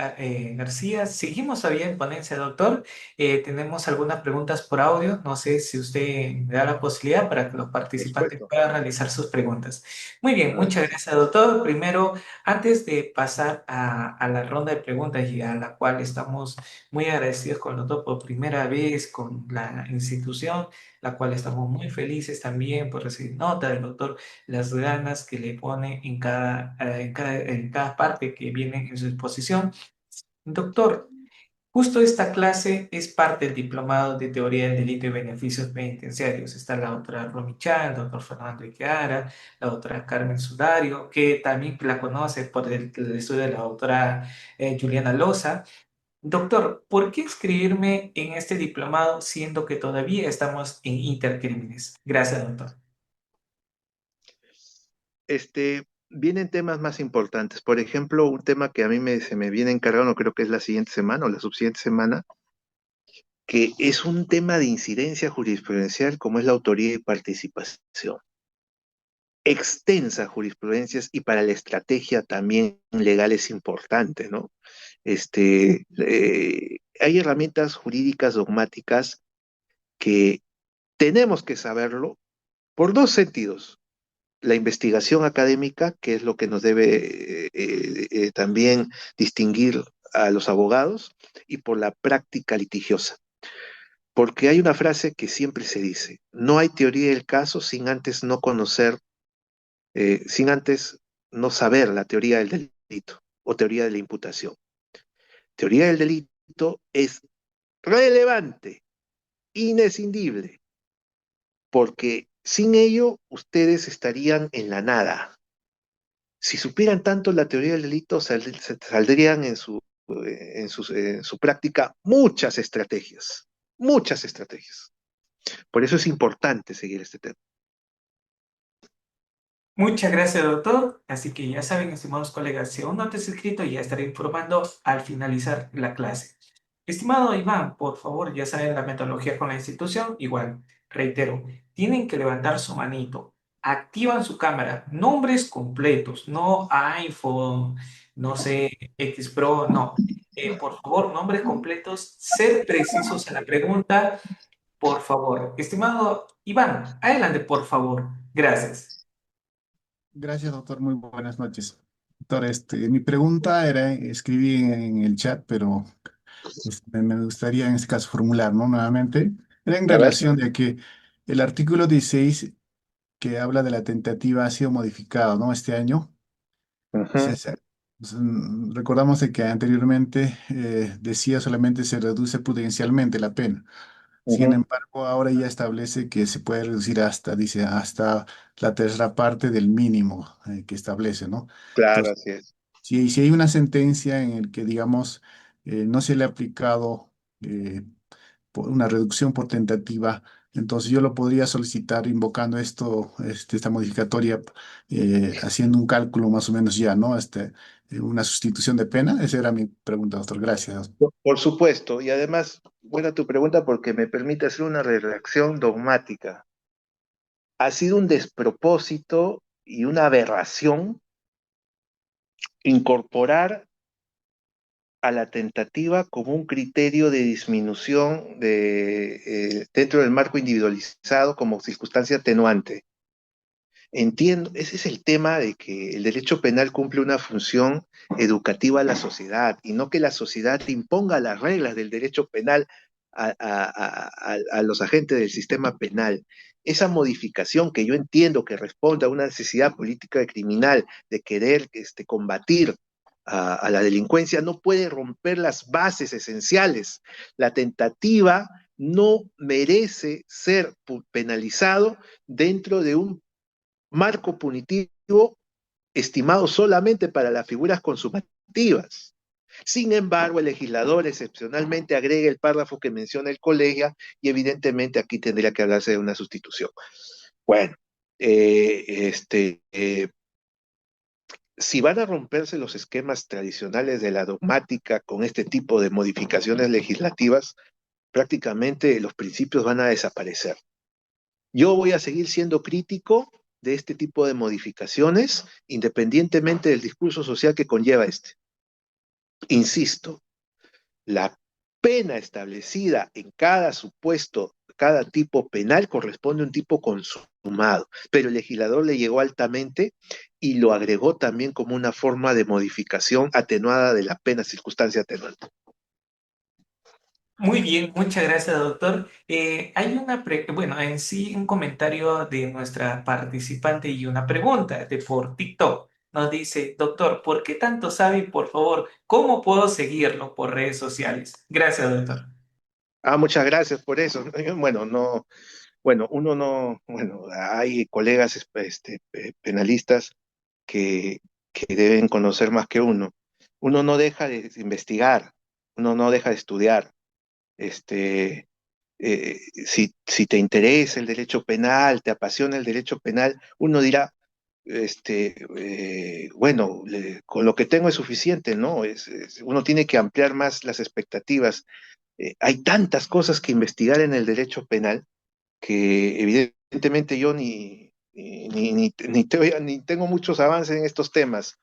García. Seguimos todavía en ponencia, doctor. Tenemos algunas preguntas por audio. No sé si usted me da la posibilidad para que los Por participantes supuesto. puedan realizar sus preguntas. Muy bien, muchas Adelante. gracias, doctor. Primero, antes de pasar a la ronda de preguntas y a la cual estamos muy agradecidos con el doctor por primera vez, con la institución, la cual estamos muy felices también por recibir nota del doctor, las ganas que le pone en cada parte que viene en su exposición. Doctor, Justo esta clase es parte del diplomado de teoría del delito y beneficios penitenciarios. Está la doctora Romichal, el doctor Fernando Iqueara, la doctora Carmen Sudario, que también la conoce por el estudio de la doctora Juliana Loza. Doctor, ¿por qué inscribirme en este diplomado siendo que todavía estamos en intercrímenes? Gracias, doctor. Vienen temas más importantes. Por ejemplo, un tema que a mí se me viene encargado, creo que es la siguiente semana o la subsiguiente semana, que es un tema de incidencia jurisprudencial como es la autoría y participación. Extensa jurisprudencia y para la estrategia también legal es importante, ¿no? Hay herramientas jurídicas dogmáticas que tenemos que saberlo por dos sentidos. La investigación académica, que es lo que nos debe también distinguir a los abogados, y por la práctica litigiosa. Porque hay una frase que siempre se dice, no hay teoría del caso sin antes no conocer, sin antes no saber la teoría del delito o teoría de la imputación. Teoría del delito es relevante, inescindible, porque sin ello ustedes estarían en la nada. Si supieran tanto la teoría del delito, saldrían en su práctica muchas estrategias, muchas estrategias. Por eso es importante seguir este tema. Muchas gracias, doctor. Así que ya saben, estimados colegas, si aún no te has inscrito, ya estaré informando al finalizar la clase. Estimado Iván, por favor, ya saben la metodología con la institución. Igual, reitero, tienen que levantar su manito, activan su cámara, nombres completos, no iPhone, no sé, X Pro, no. Por favor, nombres completos, ser precisos a la pregunta, por favor. Estimado Iván, adelante, por favor. Gracias. Gracias, doctor. Muy buenas noches. Doctor, mi pregunta era, escribí en el chat, pero me gustaría en este caso formular, ¿no? Nuevamente, era en A ver. relación de que el artículo 16 que habla de la tentativa ha sido modificado, ¿no? Este año. Ujú, Recordamos de que anteriormente decía solamente se reduce prudencialmente la pena. Sin ujú. embargo, ahora ya establece que se puede reducir hasta, dice, hasta la tercera parte del mínimo que establece, ¿no? Claro, Entonces, así es. si hay una sentencia en el que, digamos, no se le ha aplicado eh, por una reducción por tentativa, entonces yo lo podría solicitar invocando esta modificatoria, haciendo un cálculo más o menos ya, ¿no? Una sustitución de pena. Esa era mi pregunta, doctor. Gracias. Por supuesto, y además, buena tu pregunta porque me permite hacer una redacción dogmática. Ha sido un despropósito y una aberración incorporar a la tentativa como un criterio de disminución dentro del marco individualizado como circunstancia atenuante. Entiendo, ese es el tema de que el derecho penal cumple una función educativa a la sociedad y no que la sociedad imponga las reglas del derecho penal a los agentes del sistema penal. Esa modificación que yo entiendo que responde a una necesidad política de criminal de querer combatir a la delincuencia no puede romper las bases esenciales. La tentativa no merece ser penalizado dentro de un marco punitivo estimado solamente para las figuras consumativas. Sin embargo, el legislador excepcionalmente agrega el párrafo que menciona el colegio y evidentemente aquí tendría que hablarse de una sustitución. Bueno, si van a romperse los esquemas tradicionales de la dogmática con este tipo de modificaciones legislativas, prácticamente los principios van a desaparecer. Yo voy a seguir siendo crítico de este tipo de modificaciones, independientemente del discurso social que conlleva este. Insisto, la pena establecida en cada supuesto, cada tipo penal corresponde a un tipo consumado, pero el legislador le llegó altamente y lo agregó también como una forma de modificación atenuada de la pena, circunstancia atenuante. Muy bien, muchas gracias, doctor. Hay bueno, en sí un comentario de nuestra participante y una pregunta de por TikTok. nos dice, doctor, ¿por qué tanto sabe? Por favor, ¿cómo puedo seguirlo por redes sociales? Gracias, doctor. Muchas gracias por eso. Bueno, no, bueno, uno no, bueno, hay colegas penalistas que, que deben conocer más que uno. Uno no deja de investigar, uno no deja de estudiar. Este, si te interesa el derecho penal, te apasiona el derecho penal, uno dirá, bueno, con lo que tengo es suficiente, ¿no? Uno tiene que ampliar más las expectativas. Hay tantas cosas que investigar en el derecho penal que evidentemente yo ni tengo muchos avances en estos temas.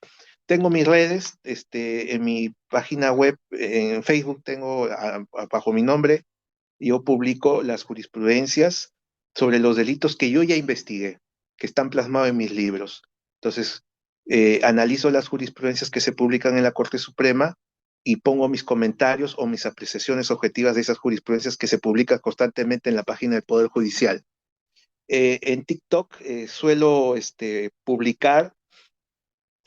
Tengo mis redes, en mi página web, en Facebook tengo bajo mi nombre, yo publico las jurisprudencias sobre los delitos que yo ya investigué, que están plasmados en mis libros. Entonces, analizo las jurisprudencias que se publican en la Corte Suprema y pongo mis comentarios o mis apreciaciones objetivas de esas jurisprudencias que se publican constantemente en la página del Poder Judicial. En TikTok suelo publicar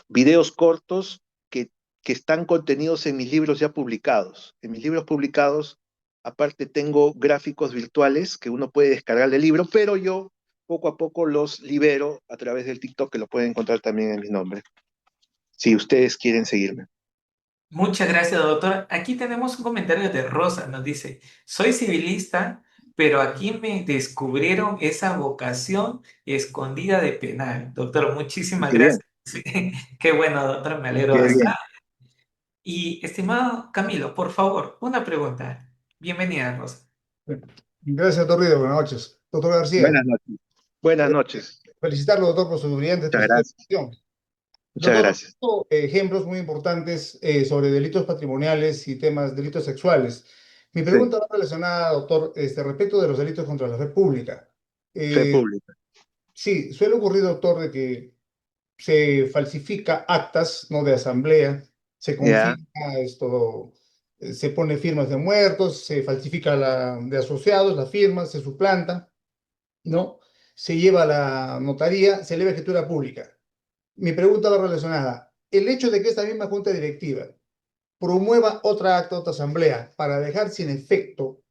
videos cortos que están contenidos en mis libros ya publicados. En mis libros publicados, aparte tengo gráficos virtuales que uno puede descargar del libro, pero yo poco a poco los libero a través del TikTok, que lo pueden encontrar también en mi nombre, si ustedes quieren seguirme. Muchas gracias, doctor. Aquí tenemos un comentario de Rosa. Nos dice, soy civilista, pero aquí me descubrieron esa vocación escondida de penal. Doctor, muchísimas Qué bien, gracias. Sí, qué bueno, doctor, me alegro qué bien. bastante. Y estimado Camilo, por favor, una pregunta. Bienvenida, Rosa. Gracias, doctor Río. Buenas noches. Doctor García, Buenas noches. Buenas eh, noches. felicitarlo, doctor, por su brillante Muchas gracias. presentación. Muchas Doctor, gracias. tengo ejemplos muy importantes sobre delitos patrimoniales y temas delitos sexuales. Mi Sí, pregunta va relacionada, doctor, respecto de los delitos contra la fe pública. fe Eh, pública. sí, suele ocurrir, doctor, de que se falsifica actas, ¿no? De asamblea, se Ya, confirma esto, se pone firmas de muertos, se falsifica la de asociados, la firma, se suplanta. ¿No? Se lleva a la notaría, se eleva a escritura pública. Mi pregunta va relacionada. El hecho de que esta misma junta directiva promueva otra acta, otra asamblea, para dejar sin efecto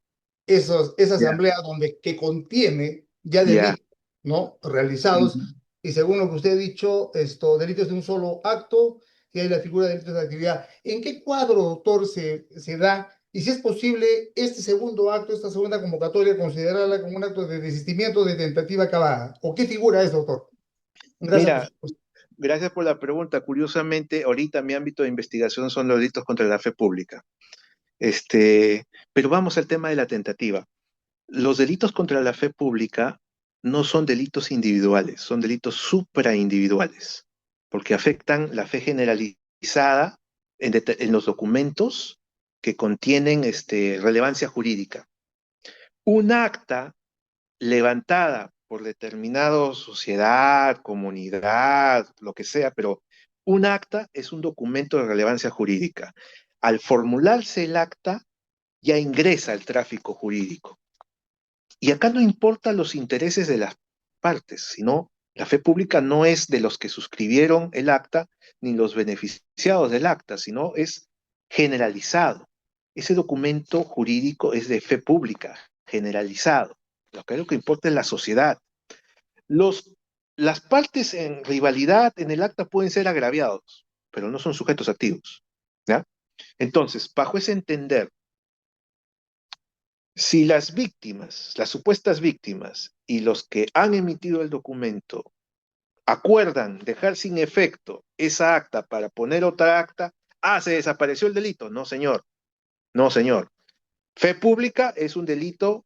esa ya, asamblea donde que contiene ya ya. delitos, ¿no? Realizados, Ujú. y según lo que usted ha dicho, delitos de un solo acto, y hay la figura de delitos de actividad. ¿En qué cuadro, doctor, se da? Y si es posible, este segundo acto, esta segunda convocatoria, considerarla como un acto de desistimiento de tentativa acabada. ¿O qué figura es, doctor? Gracias por Mira, su respuesta. gracias por la pregunta. Curiosamente, ahorita mi ámbito de investigación son los delitos contra la fe pública. Pero vamos al tema de la tentativa. Los delitos contra la fe pública no son delitos individuales, son delitos supraindividuales, porque afectan la fe generalizada en los documentos que contienen relevancia jurídica. Un acta levantada por determinada sociedad, comunidad, lo que sea, pero un acta es un documento de relevancia jurídica. Al formularse el acta, ya ingresa el tráfico jurídico. Y acá no importan los intereses de las partes, sino la fe pública no es de los que suscribieron el acta ni los beneficiados del acta, sino es generalizado. Ese documento jurídico es de fe pública, generalizado. Lo que importa es la sociedad. Los, las partes en rivalidad en el acta pueden ser agraviados, pero no son sujetos activos. ¿Ya? Entonces, bajo ese entender, si las víctimas, las supuestas víctimas y los que han emitido el documento acuerdan dejar sin efecto esa acta para poner otra acta, se desapareció el delito. No, señor. No, señor. Fe pública es un delito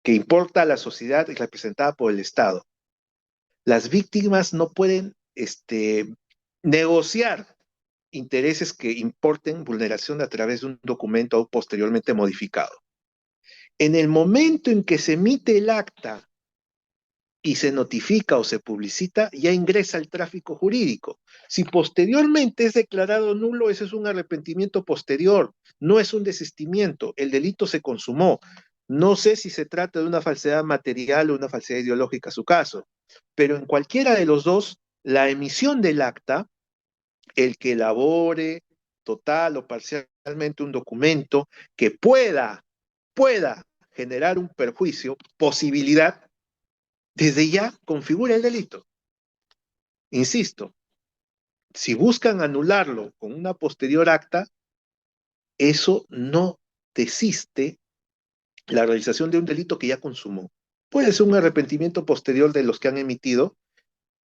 que importa a la sociedad y representada por el Estado. Las víctimas no pueden negociar intereses que importen vulneración a través de un documento posteriormente modificado. En el momento en que se emite el acta y se notifica o se publicita, ya ingresa el tráfico jurídico. Si posteriormente es declarado nulo, ese es un arrepentimiento posterior, no es un desistimiento, el delito se consumó. No sé si se trata de una falsedad material o una falsedad ideológica, su caso, pero en cualquiera de los dos, La emisión del acta, el que elabore total o parcialmente un documento que pueda generar un perjuicio, posibilidad, desde ya configura el delito. Insisto, si buscan anularlo con una posterior acta, eso no desiste la realización de un delito que ya consumó. Puede ser un arrepentimiento posterior de los que han emitido,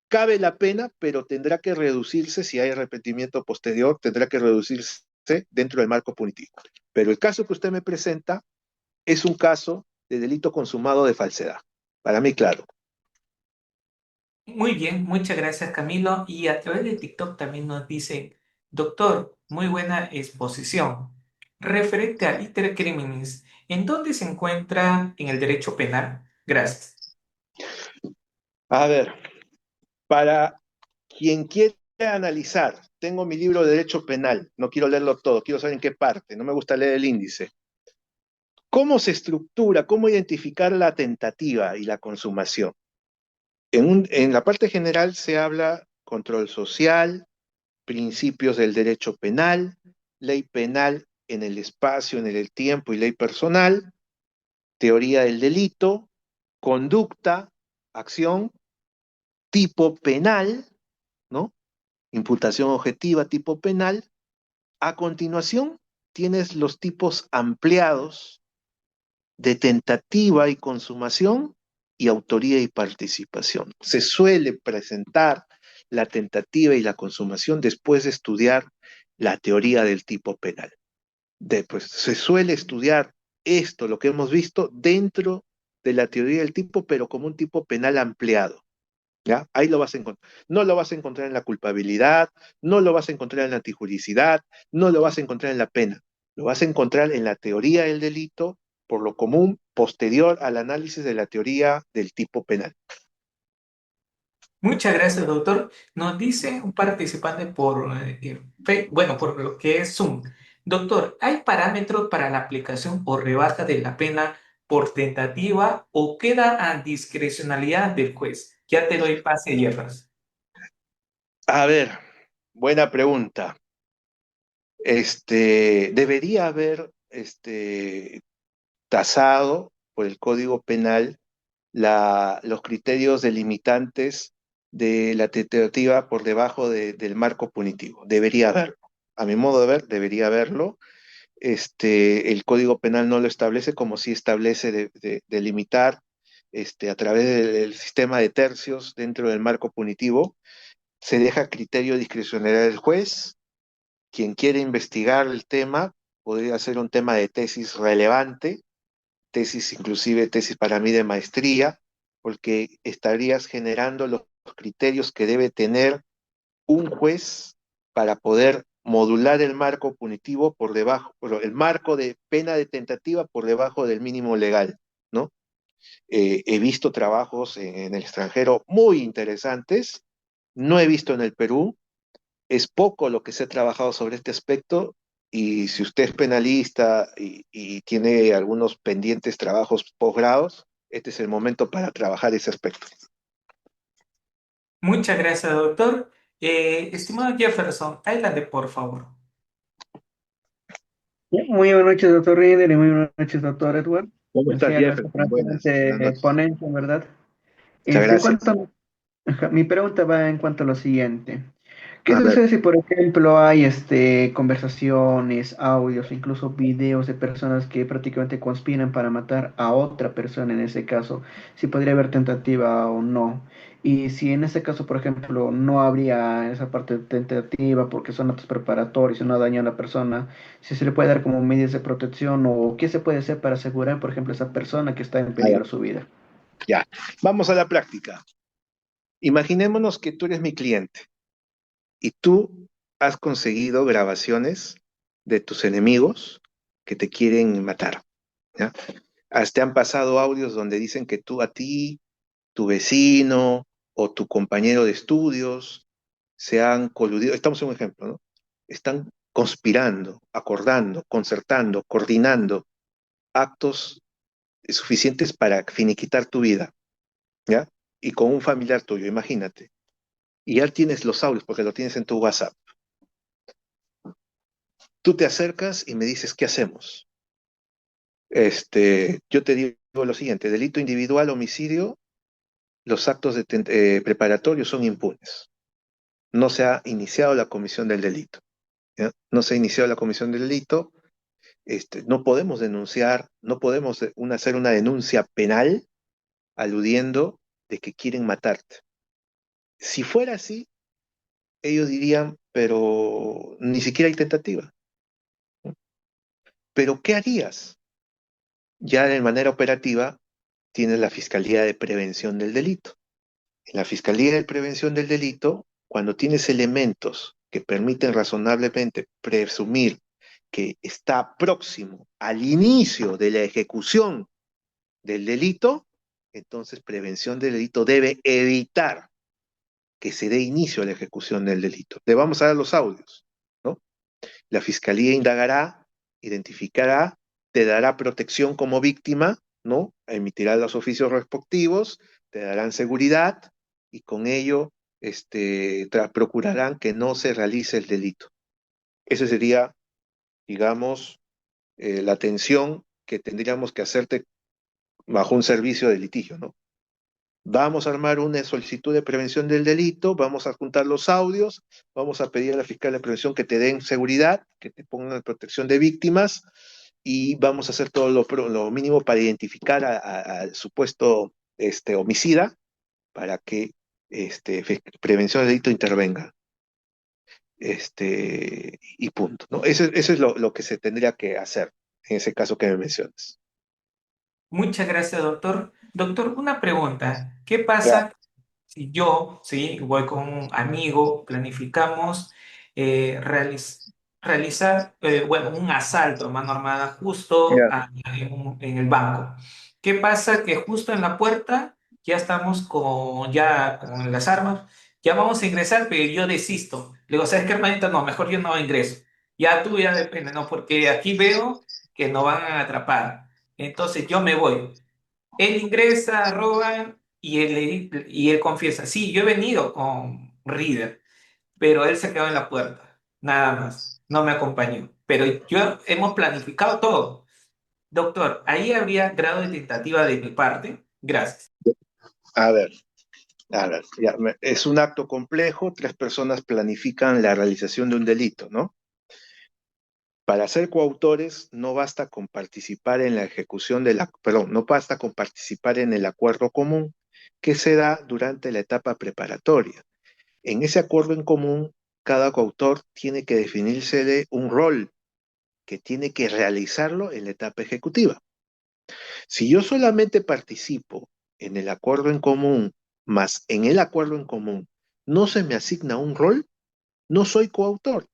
cabe la pena, pero tendrá que reducirse, si hay arrepentimiento posterior, tendrá que reducirse dentro del marco punitivo. Pero el caso que usted me presenta es un caso de delito consumado de falsedad. Para mí, claro. Muy bien, muchas gracias Camilo. Y a través de TikTok también nos dicen, doctor, muy buena exposición. Referente al iter criminis, ¿en dónde se encuentra en el derecho penal? Gracias. A ver, para quien quiera analizar, tengo mi libro de Derecho Penal, no quiero leerlo todo, quiero saber en qué parte, no me gusta leer el índice. ¿Cómo se estructura, cómo identificar la tentativa y la consumación? En la parte general se habla control social, principios del derecho penal, ley penal en el espacio, en el tiempo y ley personal, teoría del delito, conducta, acción, tipo penal, ¿no? Imputación objetiva, tipo penal. A continuación, tienes los tipos ampliados de tentativa y consumación y autoría y participación. Se suele presentar la tentativa y la consumación después de estudiar la teoría del tipo penal. Después, se suele estudiar esto, lo que hemos visto, dentro de la teoría del tipo, pero como un tipo penal ampliado. ¿Ya? Ahí lo vas a encontrar. No lo vas a encontrar en la culpabilidad, no lo vas a encontrar en la antijuricidad, no lo vas a encontrar en la pena. Lo vas a encontrar en la teoría del delito, por lo común, posterior al análisis de la teoría del tipo penal. Muchas gracias, doctor. Nos dice un participante bueno, por lo que es Zoom. Doctor, ¿hay parámetros para la aplicación o rebaja de la pena por tentativa o queda a discrecionalidad del juez? Ya te doy pase, Jefferson. A ver, buena pregunta. Debería haber tasado por el Código Penal los criterios delimitantes de la tentativa por debajo del marco punitivo. Debería haberlo. A mi modo de ver, debería haberlo. El Código Penal no lo establece como si establece de limitar a través del sistema de tercios dentro del marco punitivo. Se deja criterio discrecional del juez. Quien quiere investigar el tema podría ser un tema de tesis relevante, tesis, inclusive tesis para mí de maestría, porque estarías generando los criterios que debe tener un juez para poder modular el marco punitivo por debajo, el marco de pena de tentativa por debajo del mínimo legal, ¿no? He visto trabajos en el extranjero muy interesantes, no he visto en el Perú, es poco lo que se ha trabajado sobre este aspecto y si usted es penalista y tiene algunos pendientes trabajos posgrados, este es el momento para trabajar ese aspecto. Muchas gracias, doctor. Estimado Jefferson, adelante, por favor. Muy buenas noches, doctor Reiner, y muy buenas noches, doctor Edward. ¿Cómo estás, Decía nuestra Jefferson? Buenas noches. ponencia, en verdad. Muchas En gracias. cuanto, mi pregunta va en cuanto a lo siguiente. ¿Qué A ver, sucede si, por ejemplo, hay conversaciones, audios, incluso videos de personas que prácticamente conspiran para matar a otra persona en ese caso? Si podría haber tentativa o no. Y si en ese caso, por ejemplo, no habría esa parte de tentativa porque son actos preparatorios y no daña a la persona, si se le puede dar como medidas de protección o qué se puede hacer para asegurar, por ejemplo, a esa persona que está en a ver, peligro su vida. ya. Vamos a la práctica. Imaginémonos que tú eres mi cliente y tú has conseguido grabaciones de tus enemigos que te quieren matar, ¿ya? Te han pasado audios donde dicen que tú a ti, tu vecino o tu compañero de estudios se han coludido, estamos en un ejemplo, ¿no? Están conspirando, acordando, concertando, coordinando actos suficientes para finiquitar tu vida, ¿ya? Y con un familiar tuyo, imagínate. y ya tienes los audios porque lo tienes en tu WhatsApp. Tú te acercas y me dices, ¿qué hacemos? Yo te digo lo siguiente, delito individual, homicidio, los actos preparatorios son impunes. No se ha iniciado la comisión del delito. ¿Ya? No se ha iniciado la comisión del delito. No podemos denunciar, no podemos hacer una denuncia penal aludiendo de que quieren matarte. Si fuera así, ellos dirían, pero ni siquiera hay tentativa. Pero ¿qué harías? Ya de manera operativa tienes la Fiscalía de Prevención del Delito. En la Fiscalía de Prevención del Delito, cuando tienes elementos que permiten razonablemente presumir que está próximo al inicio de la ejecución del delito, entonces prevención del delito debe evitar que se dé inicio a la ejecución del delito. Le vamos a dar los audios, ¿no? La Fiscalía indagará, identificará, te dará protección como víctima, ¿no? Emitirá los oficios respectivos, te darán seguridad y con ello procurarán que no se realice el delito. Esa sería, digamos, la atención que tendríamos que hacerte bajo un servicio de litigio, ¿no? Vamos a armar una solicitud de prevención del delito, vamos a juntar los audios, vamos a pedir a la fiscal de prevención que te den seguridad, que te pongan protección de víctimas y vamos a hacer todo lo mínimo para identificar al supuesto homicida para que prevención del delito intervenga. Y punto, ¿no? Eso es lo que se tendría que hacer en ese caso que me mencionas. Muchas gracias, doctor. Doctor, una pregunta. ¿Qué Ya, pasa si yo, sí, voy con un amigo, planificamos realizar, bueno, un asalto a mano armada justo ya. en el banco? ¿Qué pasa? Que justo en la puerta ya estamos ya con las armas, ya vamos a ingresar, pero yo desisto. Le digo, ¿sabes qué, hermanita? No, mejor yo no ingreso. Ya tú ya depende, ¿no? Porque aquí veo que nos van a atrapar. Entonces yo me voy. Él ingresa, roban y él confiesa, sí, yo he venido con Reader, pero él se quedó en la puerta, nada más, no me acompañó. Pero yo hemos planificado todo. Doctor, ahí habría grado de tentativa de mi parte. Gracias. A ver, ya, es un acto complejo, tres personas planifican la realización de un delito, ¿no? Para ser coautores no basta con participar en la ejecución perdón, no basta con participar en el acuerdo común que se da durante la etapa preparatoria. En ese acuerdo en común, cada coautor tiene que definirse de un rol que tiene que realizarlo en la etapa ejecutiva. Si yo solamente participo en el acuerdo en común, más en el acuerdo en común no se me asigna un rol, no soy coautor,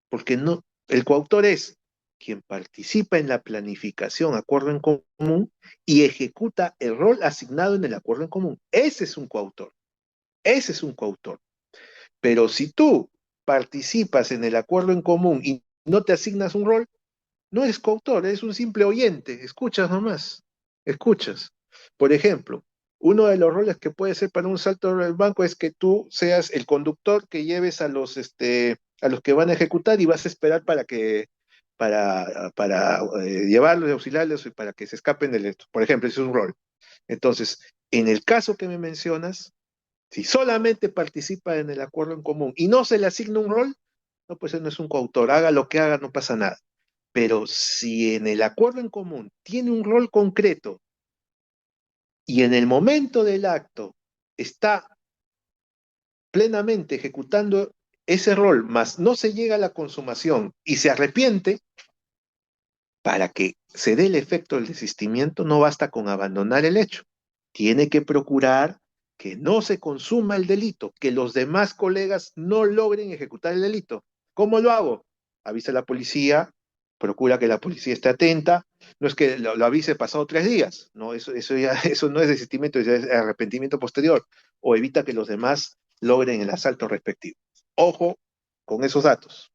porque no, el coautor es quien participa en la planificación, acuerdo en común, y ejecuta el rol asignado en el acuerdo en común. Ese es un coautor, ese es un coautor. Pero si tú participas en el acuerdo en común y no te asignas un rol, no eres coautor, eres un simple oyente, escuchas nomás, escuchas. Por ejemplo, uno de los roles que puede ser para un salto del banco es que tú seas el conductor que lleves a los que van a ejecutar y vas a esperar para llevarlos y auxiliarlos y para que se escapen del esto. Por ejemplo, ese es un rol. Entonces, en el caso que me mencionas, si solamente participa en el acuerdo en común y no se le asigna un rol, no, pues él no es un coautor, haga lo que haga, no pasa nada. Pero si en el acuerdo en común tiene un rol concreto y en el momento del acto está plenamente ejecutando ese rol, más no se llega a la consumación y se arrepiente, para que se dé el efecto del desistimiento no basta con abandonar el hecho. Tiene que procurar que no se consuma el delito, que los demás colegas no logren ejecutar el delito. ¿Cómo lo hago? Avisa a la policía, procura que la policía esté atenta. No es que lo avise pasado 3 días, no, eso no es desistimiento, es arrepentimiento posterior. O evita que los demás logren el asalto respectivo. Ojo con esos datos.